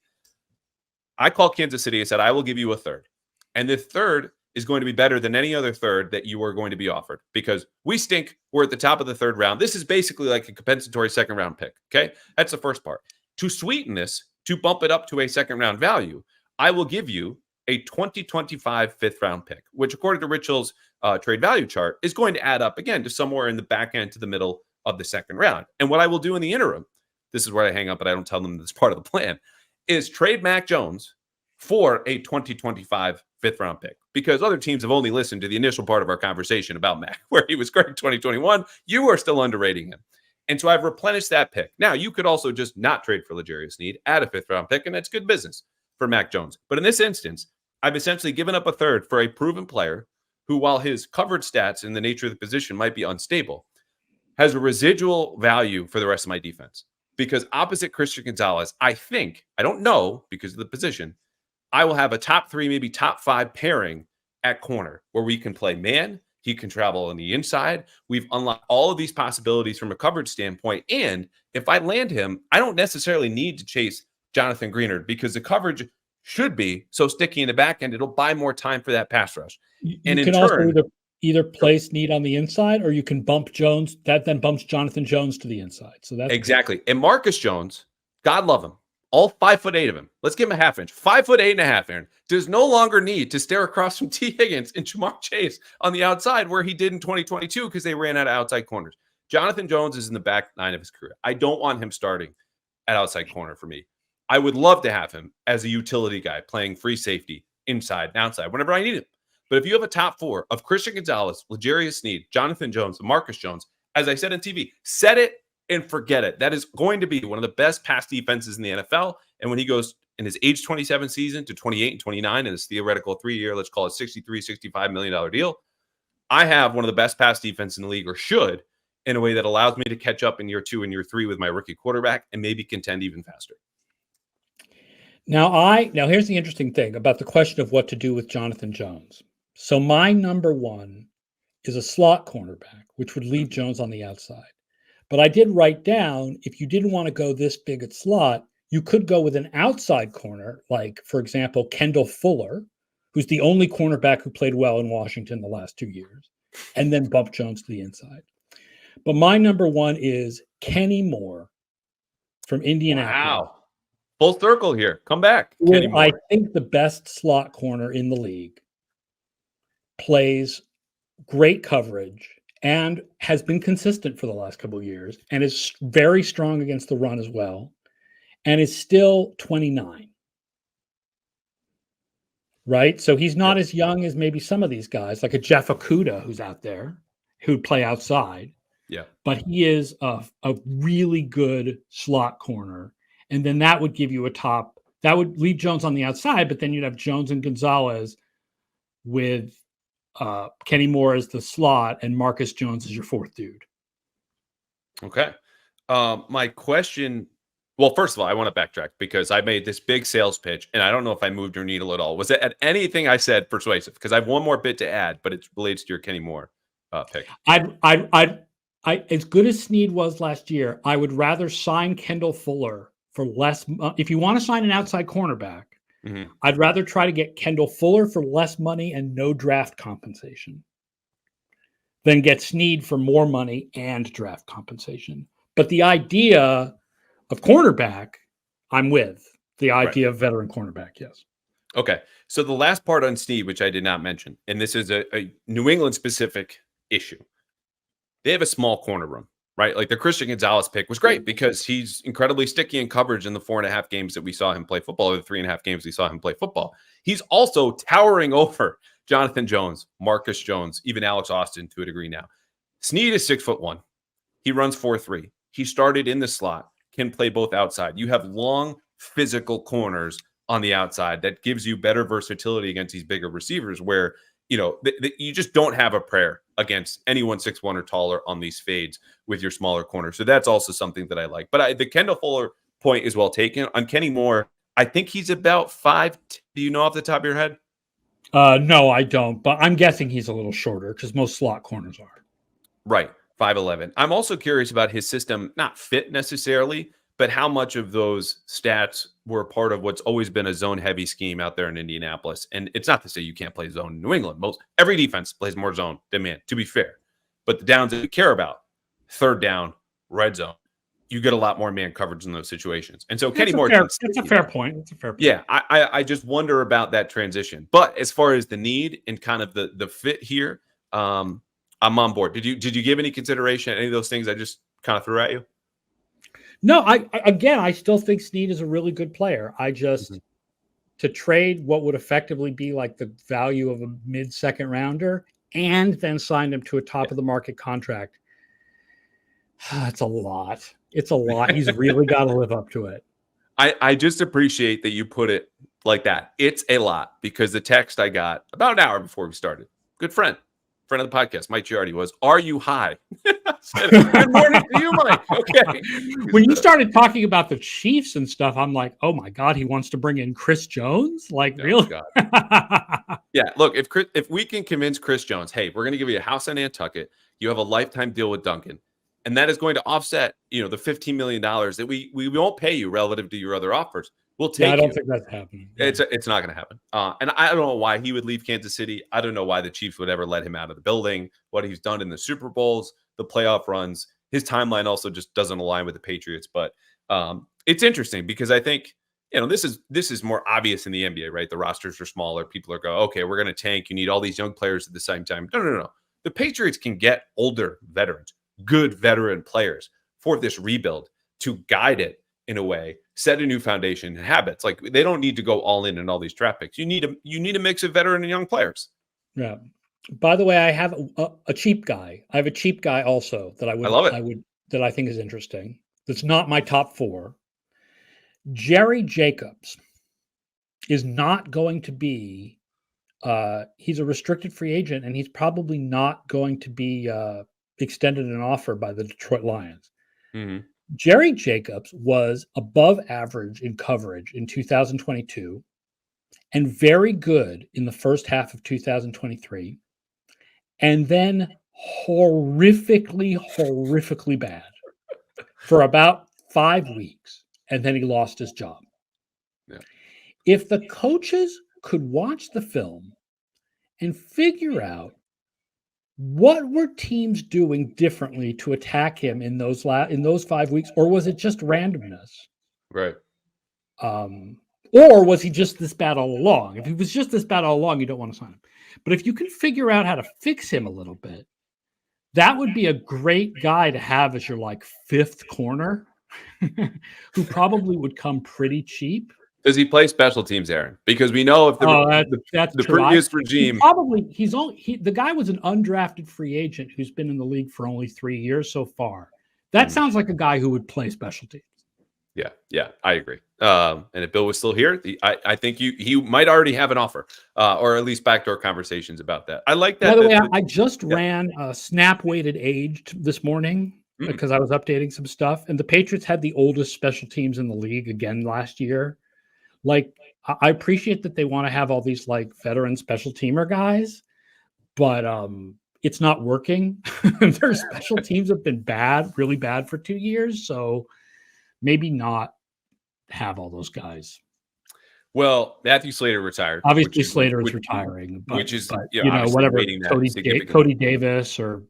I called Kansas City and said, I will give you a third. And the third is going to be better than any other third that you are going to be offered because we stink. We're at the top of the third round. This is basically like a compensatory second round pick. Okay. That's the first part. To sweeten this, to bump it up to a second round value, I will give you a 2025 fifth round pick, which according to Richell's trade value chart is going to add up again to somewhere in the back end to the middle of the second round. And what I will do in the interim, this is where I hang up, but I don't tell them this part of the plan, is trade Mac Jones for a 2025 fifth round pick because other teams have only listened to the initial part of our conversation about Mac, where he was great in 2021. You are still underrating him. And so I've replenished that pick. Now, you could also just not trade for L'Jarius Snead, add a fifth round pick, and that's good business for Mac Jones. But in this instance, I've essentially given up a third for a proven player who, while his covered stats and the nature of the position might be unstable, has a residual value for the rest of my defense. Because opposite Christian Gonzalez, I don't know because of the position, I will have a top 3, maybe top 5 pairing at corner where we can play man. He can travel on the inside. We've unlocked all of these possibilities from a coverage standpoint. And if I land him, I don't necessarily need to chase Jonathan Greenard because the coverage should be so sticky in the back end. It'll buy more time for that pass rush. And in turn, also either place Snead on the inside or you can bump Jones. That then bumps Jonathan Jones to the inside. So that's exactly. And Marcus Jones, God love him. All 5'8" of him. Let's give him a half inch. 5'8.5", Aaron. Does no longer need to stare across from T. Higgins and Jamar Chase on the outside where he did in 2022 because they ran out of outside corners. Jonathan Jones is in the back 9 of his career. I don't want him starting at outside corner for me. I would love to have him as a utility guy playing free safety inside and outside whenever I need him. But if you have a top 4 of Christian Gonzalez, L'Jarius Snead, Jonathan Jones, and Marcus Jones, as I said on TV, set it and forget it. That is going to be one of the best pass defenses in the NFL. And when he goes in his age 27 season to 28 and 29 in his theoretical 3-year, let's call it $63, $65 million deal, I have one of the best pass defense in the league, or should, in a way that allows me to catch up in year 2 and year 3 with my rookie quarterback and maybe contend even faster. Now here's the interesting thing about the question of what to do with Jonathan Jones. So my number 1 is a slot cornerback, which would leave Jones on the outside. But I did write down, if you didn't want to go this big at slot, you could go with an outside corner, like, for example, Kendall Fuller, who's the only cornerback who played well in Washington the last 2 years, and then bump Jones to the inside. But my number one is Kenny Moore from Indianapolis. Wow. Full circle here. Come back. Kenny Moore. I think the best slot corner in the league, plays great coverage and has been consistent for the last couple of years and is very strong against the run as well, and is still 29. Right? So he's not as young as maybe some of these guys, like a Jeff Okudah who's out there, who'd play outside. Yeah. But he is a really good slot corner. And then that would give you that would leave Jones on the outside, but then you'd have Jones and Gonzalez with Kenny Moore as the slot and Marcus Jones as your fourth dude. Okay. My question, well, first of all, I want to backtrack because I made this big sales pitch and I don't know if I moved your needle at all. Was it at anything I said persuasive? Because I have one more bit to add, but it relates to your Kenny Moore pick. I as good as Snead was last year, I would rather sign Kendall Fuller for less. If you want to sign an outside cornerback, I'd rather try to get Kendall Fuller for less money and no draft compensation than get Snead for more money and draft compensation. But the idea of cornerback, I'm with. The idea of veteran cornerback, yes. Okay. So the last part on Snead, which I did not mention, and this is a New England specific issue. They have a small corner room, right? Like the Christian Gonzalez pick was great because he's incredibly sticky in coverage in the 4.5 games that we saw him play football, or the 3.5 games we saw him play football. He's also towering over Jonathan Jones, Marcus Jones, even Alex Austin to a degree now. Snead is 6'1". He runs 4.3. He started in the slot, can play both outside. You have long physical corners on the outside that gives you better versatility against these bigger receivers where, you just don't have a prayer against anyone 6'1" or taller on these fades with your smaller corners. So that's also something that I like. But the Kendall Fuller point is well taken. On Kenny Moore, I think he's about 5. Do you know off the top of your head? No, I don't. But I'm guessing he's a little shorter because most slot corners are. Right. 5'11". I'm also curious about his system, not fit necessarily, but how much of those stats were part of what's always been a zone-heavy scheme out there in Indianapolis. And it's not to say you can't play zone in New England. Every defense plays more zone than man, to be fair. But the downs that we care about, third down, red zone, you get a lot more man coverage in those situations. And so Kenny Moore... That's a fair point. That's a fair point. Yeah, I just wonder about that transition. But as far as the need and kind of the fit here, I'm on board. Did you give any consideration any of those things I just kind of threw at you? No, I still think Snead is a really good player. I just to trade what would effectively be like the value of a mid-second rounder and then sign him to a top of the market contract. It's a lot. It's a lot. He's really got to live up to it. I just appreciate that you put it like that. It's a lot because the text I got about an hour before we started, good friend of the podcast, Mike Giardi, was, "Are you high?" Said, good morning to you, Mike. Okay. When you started talking about the Chiefs and stuff, I'm like, oh my God, he wants to bring in Chris Jones? Like, really? Yeah, look, if we can convince Chris Jones, hey, we're going to give you a house in Nantucket, you have a lifetime deal with Duncan, and that is going to offset, the $15 million that we won't pay you relative to your other offers. We'll take. I don't think that's happening. It's not going to happen. And I don't know why he would leave Kansas City. I don't know why the Chiefs would ever let him out of the building. What he's done in the Super Bowls, the playoff runs, his timeline also just doesn't align with the Patriots. But it's interesting because I think this is more obvious in the NBA, right? The rosters are smaller. People are going, okay, we're going to tank. You need all these young players at the same time. No. The Patriots can get older veterans, good veteran players for this rebuild to guide it in a way, set a new foundation and habits. Like they don't need to go all in all these draft picks. You need a mix of veteran and young players. Yeah. By the way, I have a cheap guy. I have a cheap guy also that that I think is interesting. That's not my top 4. Jerry Jacobs is not going to be. He's a restricted free agent, and he's probably not going to be extended an offer by the Detroit Lions. Mm-hmm. Jerry Jacobs was above average in coverage in 2022 and very good in the first half of 2023, and then horrifically bad for about 5 weeks, and then he lost his job. Yeah. If the coaches could watch the film and figure out what were teams doing differently to attack him in those 5 weeks, or was it just randomness? Right. Or was he just this bad all along? If he was just this bad all along, you don't want to sign him. But if you can figure out how to fix him a little bit, that would be a great guy to have as your like fifth corner, who probably would come pretty cheap. Does he play special teams, Aaron? Because we know if that's the true. previous regime, the guy was an undrafted free agent who's been in the league for only 3 years so far. That sounds like a guy who would play special teams. Yeah, I agree. And if Bill was still here, I think he might already have an offer, or at least backdoor conversations about that. I like that. By the way, I just ran a snap weighted age this morning because I was updating some stuff, and the Patriots had the oldest special teams in the league again last year. Like, I appreciate that they want to have all these like veteran special teamer guys, but it's not working. Their special teams have been really bad for 2 years, so maybe not have all those guys. Well, Matthew Slater retired. Obviously, Slater is retiring, but whatever. Cody Davis or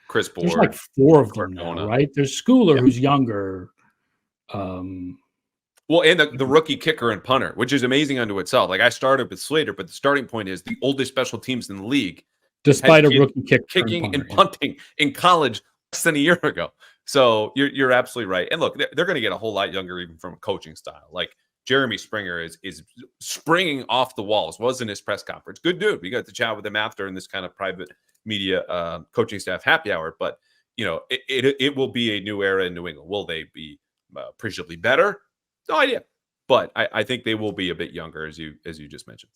Chris Board. There's like 4 of them now, right? There's Schooler, who's younger. Well, and the rookie kicker and punter, which is amazing unto itself. Like, I started with Slater, but the starting point is the oldest special teams in the league, despite a rookie kicking and punting in college less than a year ago. So you're absolutely right. And look, they're going to get a whole lot younger even from a coaching style. Like, Jeremy Springer is springing off the walls. Was in his press conference. Good dude. We got to chat with him after in this kind of private media coaching staff happy hour. But it will be a new era in New England. Will they be appreciably better? No idea. But I think they will be a bit younger, as you just mentioned.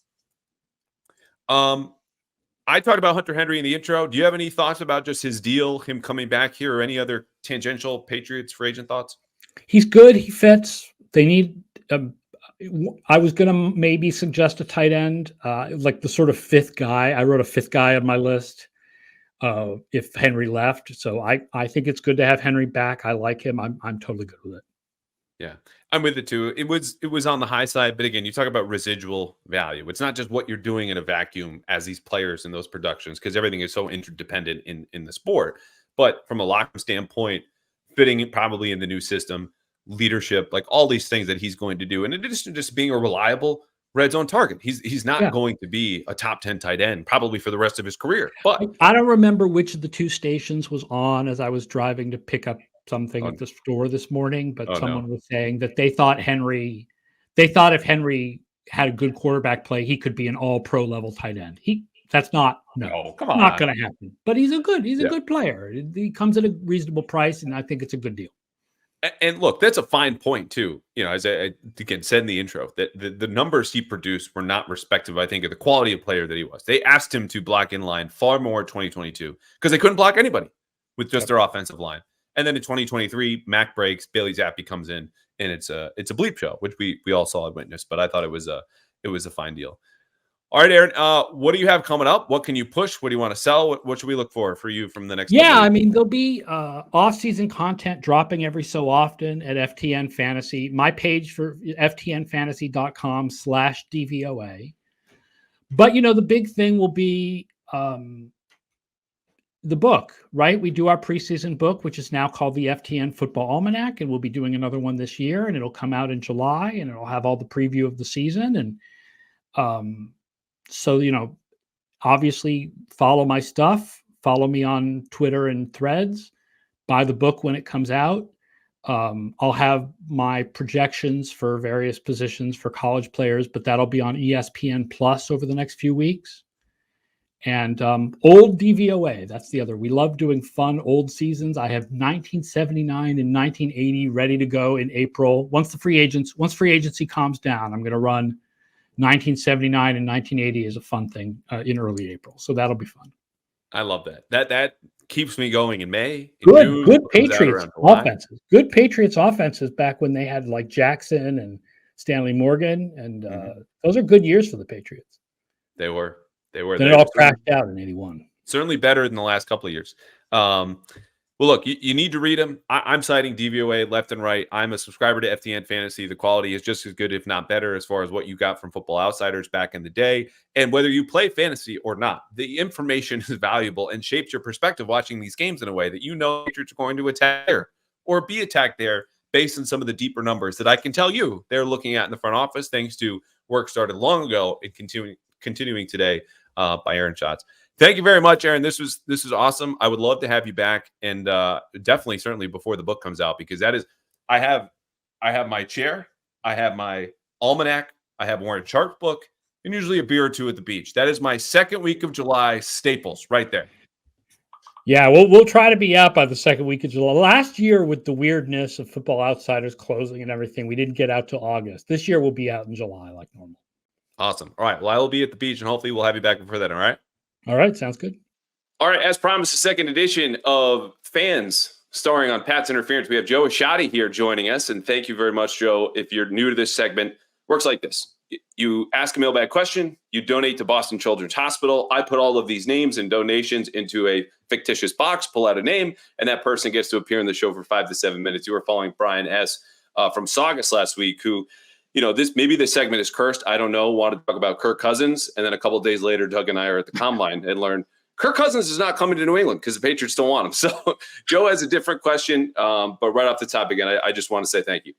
I talked about Hunter Henry in the intro. Do you have any thoughts about just his deal, him coming back here, or any other tangential Patriots free agent thoughts? He's good. He fits. They need. I was going to maybe suggest a tight end, like the sort of fifth guy. I wrote a fifth guy on my list if Henry left. So I think it's good to have Henry back. I like him. I'm totally good with it. Yeah, I'm with it too. It was on the high side, but again, you talk about residual value. It's not just what you're doing in a vacuum as these players in those productions, because everything is so interdependent in the sport. But from a locker standpoint, fitting it probably in the new system, leadership, like all these things that he's going to do, and in addition to just being a reliable red zone target, he's not going to be a top 10 tight end probably for the rest of his career. But I don't remember which of the 2 stations was on as I was driving to pick up something at the store this morning, but someone was saying that they thought if Henry had a good quarterback play, he could be an all pro level tight end. That's not come on, not going to happen. But he's a good player. He comes at a reasonable price, and I think it's a good deal. And look, that's a fine point too. As I again said in the intro, that the numbers he produced were not respective, I think, of the quality of player that he was. They asked him to block in line far more in 2022 because they couldn't block anybody with just their offensive line. And then in 2023, Mac breaks, Bailey Zappi comes in, and it's a bleep show, which we all saw and witnessed. But I thought it was a fine deal. All right, Aaron, what do you have coming up? What can you push? What do you want to sell? What should we look for you from the next? Yeah, I mean, there'll be off-season content dropping every so often at FTN Fantasy. My page for ftnfantasy.com/DVOA. But the big thing will be the book, right? We do our preseason book, which is now called the FTN Football Almanac, and we'll be doing another one this year, and it'll come out in July, and it'll have all the preview of the season. And so, obviously follow my stuff, follow me on Twitter and Threads, buy the book when it comes out. I'll have my projections for various positions for college players, but that'll be on ESPN Plus over the next few weeks. And old DVOA, that's the other. We love doing fun old seasons. I have 1979 and 1980 ready to go in April. Once free agency calms down, I'm going to run 1979 and 1980 is a fun thing in early April. So that'll be fun. I love that. That keeps me going in May. Good Patriots offenses. Good Patriots offenses back when they had like Jackson and Stanley Morgan. And those are good years for the Patriots. They were. Then it all crashed out in 81. Certainly better than the last couple of years. Well, look, you need to read them. I'm citing DVOA left and right. I'm a subscriber to FTN Fantasy. The quality is just as good, if not better, as far as what you got from Football Outsiders back in the day. And whether you play fantasy or not, the information is valuable and shapes your perspective watching these games in a way that you know Patriots are going to attack there or be attacked there based on some of the deeper numbers that I can tell you they're looking at in the front office, thanks to work started long ago and continuing today by Aaron Schatz. Thank you very much, Aaron. This was awesome. I would love to have you back, and definitely, certainly before the book comes out, because that is, I have my chair, I have my almanac, I have Warren Sharp book, and usually a beer or two at the beach. That is my second week of July staples right there. Yeah, we'll try to be out by the second week of July. Last year, with the weirdness of Football Outsiders closing and everything, we didn't get out till August. This year, we'll be out in July like normal. Awesome. All right. Well, I will be at the beach, and hopefully we'll have you back before then. All right. All right, sounds good. All right, as promised, the second edition of Fans starring on Pat's Interference. We have Joe Ascioti here joining us, and thank you very much, Joe. If you're new to this segment, works like this. You ask a mailbag question, you donate to Boston Children's Hospital. I put all of these names and donations into a fictitious box, pull out a name, and that person gets to appear in the show for 5 to 7 minutes. You were following Brian S. From Saugus last week, who, maybe this segment is cursed. I don't know. Wanted to talk about Kirk Cousins. And then a couple of days later, Doug and I are at the combine and learned Kirk Cousins is not coming to New England because the Patriots don't want him. So Joe has a different question. But right off the top, again, I just want to say thank you.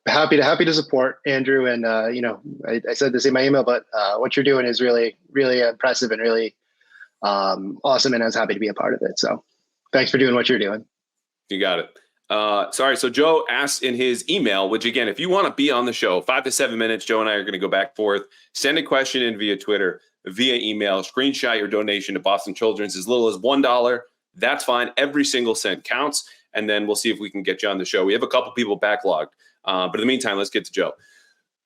Happy to support Andrew. And, I said this in my email, but what you're doing is really, really impressive and really awesome. And I was happy to be a part of it. So thanks for doing what you're doing. You got it. Sorry. So Joe asked in his email, which again, if you want to be on the show, 5 to 7 minutes, Joe and I are going to go back and forth, send a question in via Twitter, via email, screenshot your donation to Boston Children's as little as $1. That's fine. Every single cent counts. And then we'll see if we can get you on the show. We have a couple people backlogged. But in the meantime, let's get to Joe.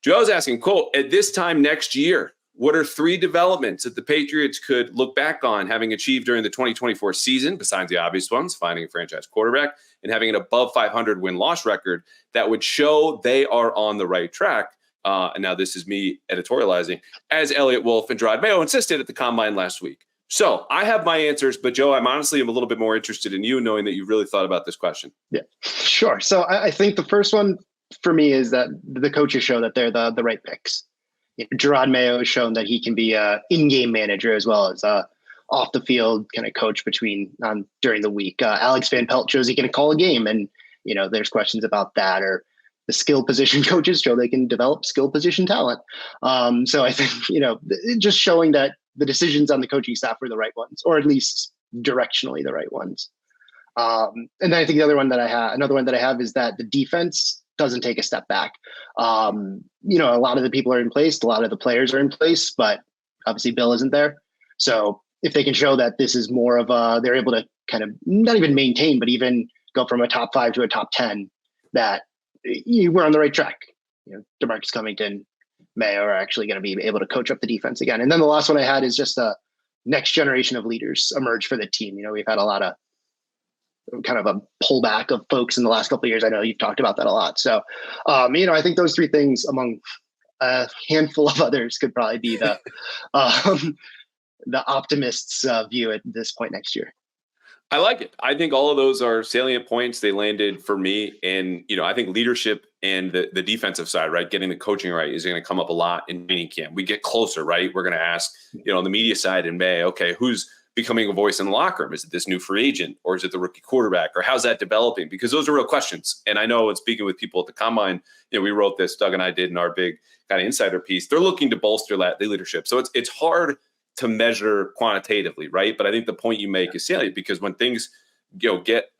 Joe's asking, quote, at this time next year, what are 3 developments that the Patriots could look back on having achieved during the 2024 season, besides the obvious ones, finding a franchise quarterback and having an above 500 win-loss record that would show they are on the right track? And now this is me editorializing, as Elliott Wolf and Jerod Mayo insisted at the combine last week. So I have my answers, but Joe, I'm honestly a little bit more interested in you, knowing that you've really thought about this question. Yeah, sure. So I think the first one for me is that the coaches show that they're the right picks. Jerod Mayo has shown that he can be a in-game manager as well as a off the field kind of coach during the week. Alex Van Pelt shows he can call a game, and there's questions about that. Or the skill position coaches show they can develop skill position talent. So I think just showing that the decisions on the coaching staff were the right ones, or at least directionally the right ones. And then I think another one that I have is that the defense doesn't take a step back. A lot of the people are in place, a lot of the players are in place, but obviously Bill isn't there. So if they can show that this is more of they're able to kind of not even maintain, but even go from a top 5 to a top 10, that we're on the right track. DeMarcus Covington, Mayo are actually going to be able to coach up the defense again. And then the last one I had is just a next generation of leaders emerge for the team. We've had a lot of kind of a pullback of folks in the last couple of years. I know you've talked about that a lot. So, I think those 3 things among a handful of others could probably be the optimists' view at this point next year. I like it. I think all of those are salient points. They landed for me. And, I think leadership and the defensive side, right, getting the coaching right is going to come up a lot in training camp. We get closer, right? We're going to ask, on the media side in May, okay, who's becoming a voice in the locker room? Is it this new free agent, or is it the rookie quarterback, or how's that developing? Because those are real questions. And I know in speaking with people at the combine, we wrote this, Doug and I did in our big kind of insider piece. They're looking to bolster that leadership. So it's hard to measure quantitatively, right? But I think the point you make is salient, because when things get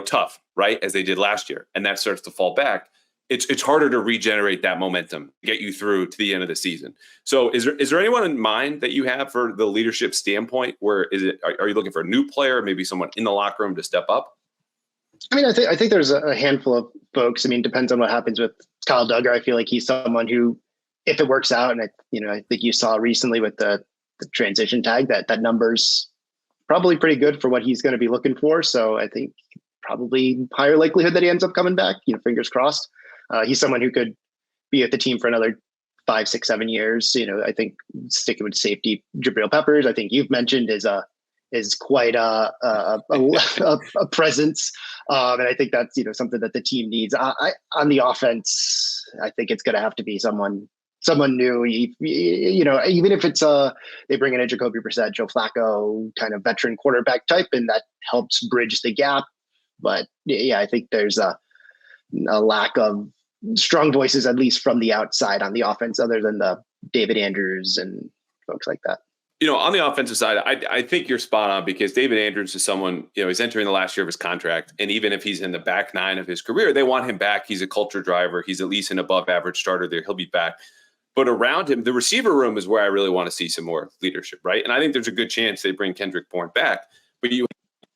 tough, right, as they did last year, and that starts to fall back, it's harder to regenerate that momentum, get you through to the end of the season. So is there anyone in mind that you have for the leadership standpoint? Are you looking for a new player, maybe someone in the locker room to step up? I think there's a handful of folks. Depends on what happens with Kyle Duggar. I feel like he's someone who, if it works out, and I think you saw recently with the transition tag that number's probably pretty good for what he's going to be looking for. So I think probably higher likelihood that he ends up coming back, fingers crossed. He's someone who could be at the team for another 5, 6, 7 years. I think sticking with safety, Jabril Peppers, I think you've mentioned, is is quite a presence. And I think that's, something that the team needs. On the offense, I think it's going to have to be someone new. Even if it's they bring in a Jacoby Brissett, Joe Flacco kind of veteran quarterback type, and that helps bridge the gap. But yeah, I think there's a lack of strong voices, at least from the outside on the offense, other than the David Andrews and folks like that. On the offensive side, I think you're spot on, because David Andrews is someone, he's entering the last year of his contract. And even if he's in the back nine of his career, they want him back. He's a culture driver. He's at least an above average starter there. He'll be back. But around him, the receiver room is where I really want to see some more leadership, right? And I think there's a good chance they bring Kendrick Bourne back. But you have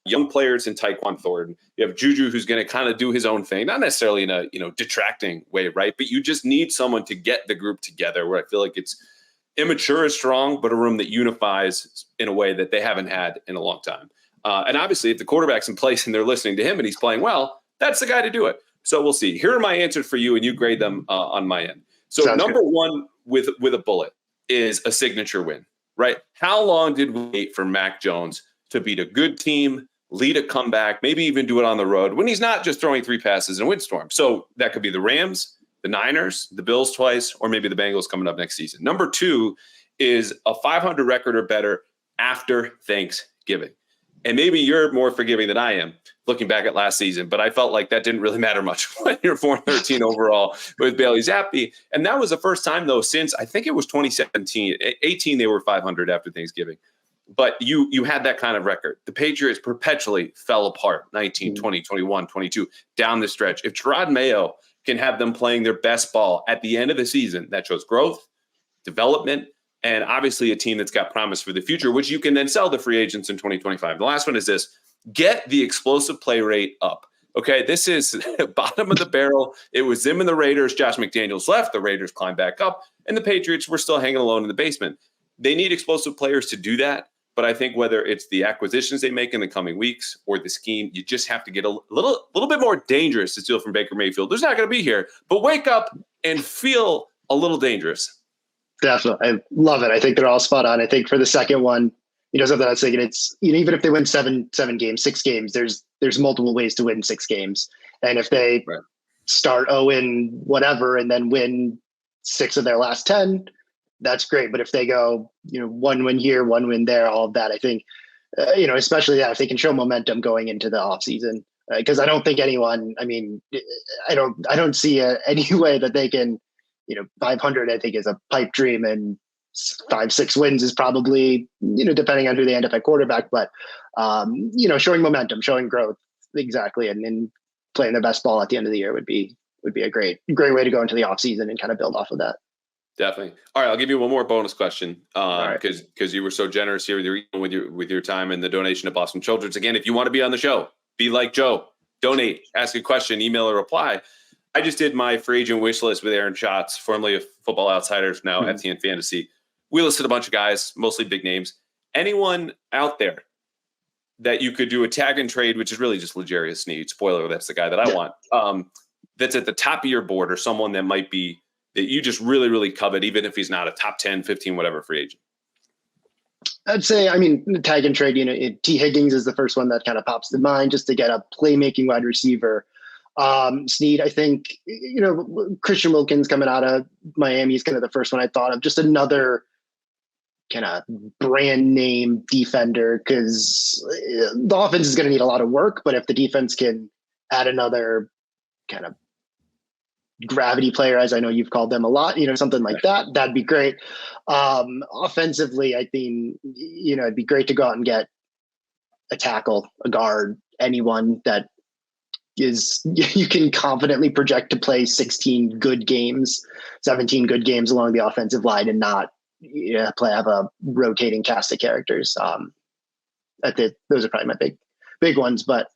young players in Tyquan Thornton. You have Juju, who's going to kind of do his own thing, not necessarily in a detracting way, right? But you just need someone to get the group together, where I feel like it's immature is strong, but a room that unifies in a way that they haven't had in a long time. And obviously, if the quarterback's in place and they're listening to him and he's playing well, that's the guy to do it. So we'll see. Here are my answers for you, and you grade them on my end. So Sounds number good. one with a bullet is a signature win, right? How long did we wait for Mac Jones to beat a good team, lead a comeback, maybe even do it on the road when he's not just throwing 3 passes in a windstorm? So that could be the Rams, the Niners, the Bills twice, or maybe the Bengals coming up next season. Number 2 is a 500 record or better after Thanksgiving. And maybe you're more forgiving than I am looking back at last season, but I felt like that didn't really matter much when you're 4-13 overall with Bailey Zappi. And that was the first time, though, since I think it was 2017, 18, they were 500 after Thanksgiving. But you had that kind of record. The Patriots perpetually fell apart, 19, 20, 21, 22, down the stretch. If Jerod Mayo can have them playing their best ball at the end of the season, that shows growth, development, and obviously a team that's got promise for the future, which you can then sell to free agents in 2025. The last one is this: get the explosive play rate up. Okay, this is bottom of the barrel. It was them and the Raiders. Josh McDaniels left. The Raiders climbed back up, and the Patriots were still hanging alone in the basement. They need explosive players to do that. But I think whether it's the acquisitions they make in the coming weeks or the scheme, you just have to get a little bit more dangerous to steal from Baker Mayfield. There's not going to be here, but wake up and feel a little dangerous. Definitely. I love it. I think they're all spot on. I think for the second one, something I was thinking, it's, even if they win seven games, 6 games, there's multiple ways to win 6 games. And if they start 0 whatever and then win 6 of their last 10, that's great. But if they go, 1 win here, 1 win there, all of that, I think, especially that if they can show momentum going into the offseason, because I don't think anyone, I don't see any way that they can, 500, I think, is a pipe dream, and 5-6 wins is probably, depending on who they end up at quarterback, but, showing momentum, showing growth. Exactly. And then playing their best ball at the end of the year would be a great way to go into the offseason and kind of build off of that. Definitely. All right, I'll give you one more bonus question because right. you were so generous here with your time and the donation to Boston Children's. Again, if you want to be on the show, be like Joe, donate, ask a question, email or reply. I just did my free agent wish list with Aaron Schatz, formerly of Football Outsiders, now FTN Fantasy. We listed a bunch of guys, mostly big names. Anyone out there that you could do a tag and trade, which is really just L'Jarius Sneed. Spoiler, that's the guy that I want. That's at the top of your board, or someone that might be that you just really, really covet, even if he's not a top 10, 15, whatever free agent? I'd say, tag and trade, T. Higgins is the first one that kind of pops to mind, just to get a playmaking wide receiver. Sneed, I think, Christian Wilkins coming out of Miami is kind of the first one I thought of, just another kind of brand name defender, because the offense is going to need a lot of work, but if the defense can add another kind of gravity player, as I know you've called them a lot, something like that'd be great. Offensively, I think, it'd be great to go out and get a tackle, a guard, anyone that is, you can confidently project to play 16 good games, 17 good games along the offensive line, and not have a rotating cast of characters. Those are probably my big ones, but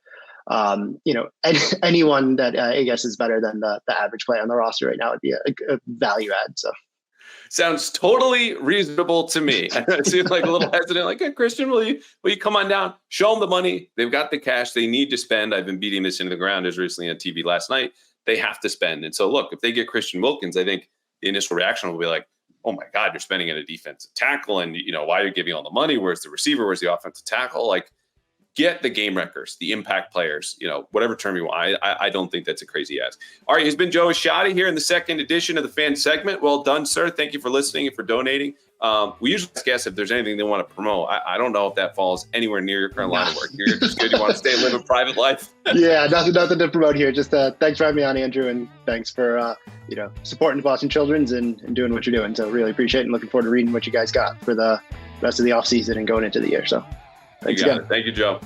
anyone that I guess is better than the average player on the roster right now would be a value add. So sounds totally reasonable to me. I seem like a little hesitant, like, hey, Christian, will you come on down? Show them the money. They've got the cash they need to spend. I've been beating this into the ground as recently on TV last night. They have to spend. And so look, if they get Christian Wilkins, I think the initial reaction will be like, oh my God, you're spending in a defensive tackle, and why are you giving all the money? Where's the receiver? Where's the offensive tackle? Like, get the game wreckers, the impact players, whatever term you want. I don't think that's a crazy ask. All right, he's been Joe Ascioti here in the second edition of the fan segment. Well done, sir. Thank you for listening and for donating. We usually ask guests if there's anything they want to promote. I don't know if that falls anywhere near your current line of work. You're just good. You want to stay and live a private life? Yeah, nothing to promote here. Just thanks for having me on, Andrew, and thanks for supporting Boston Children's and doing what you're doing. So really appreciate it, and looking forward to reading what you guys got for the rest of the offseason and going into the year. So thanks again. Thank you, Joe.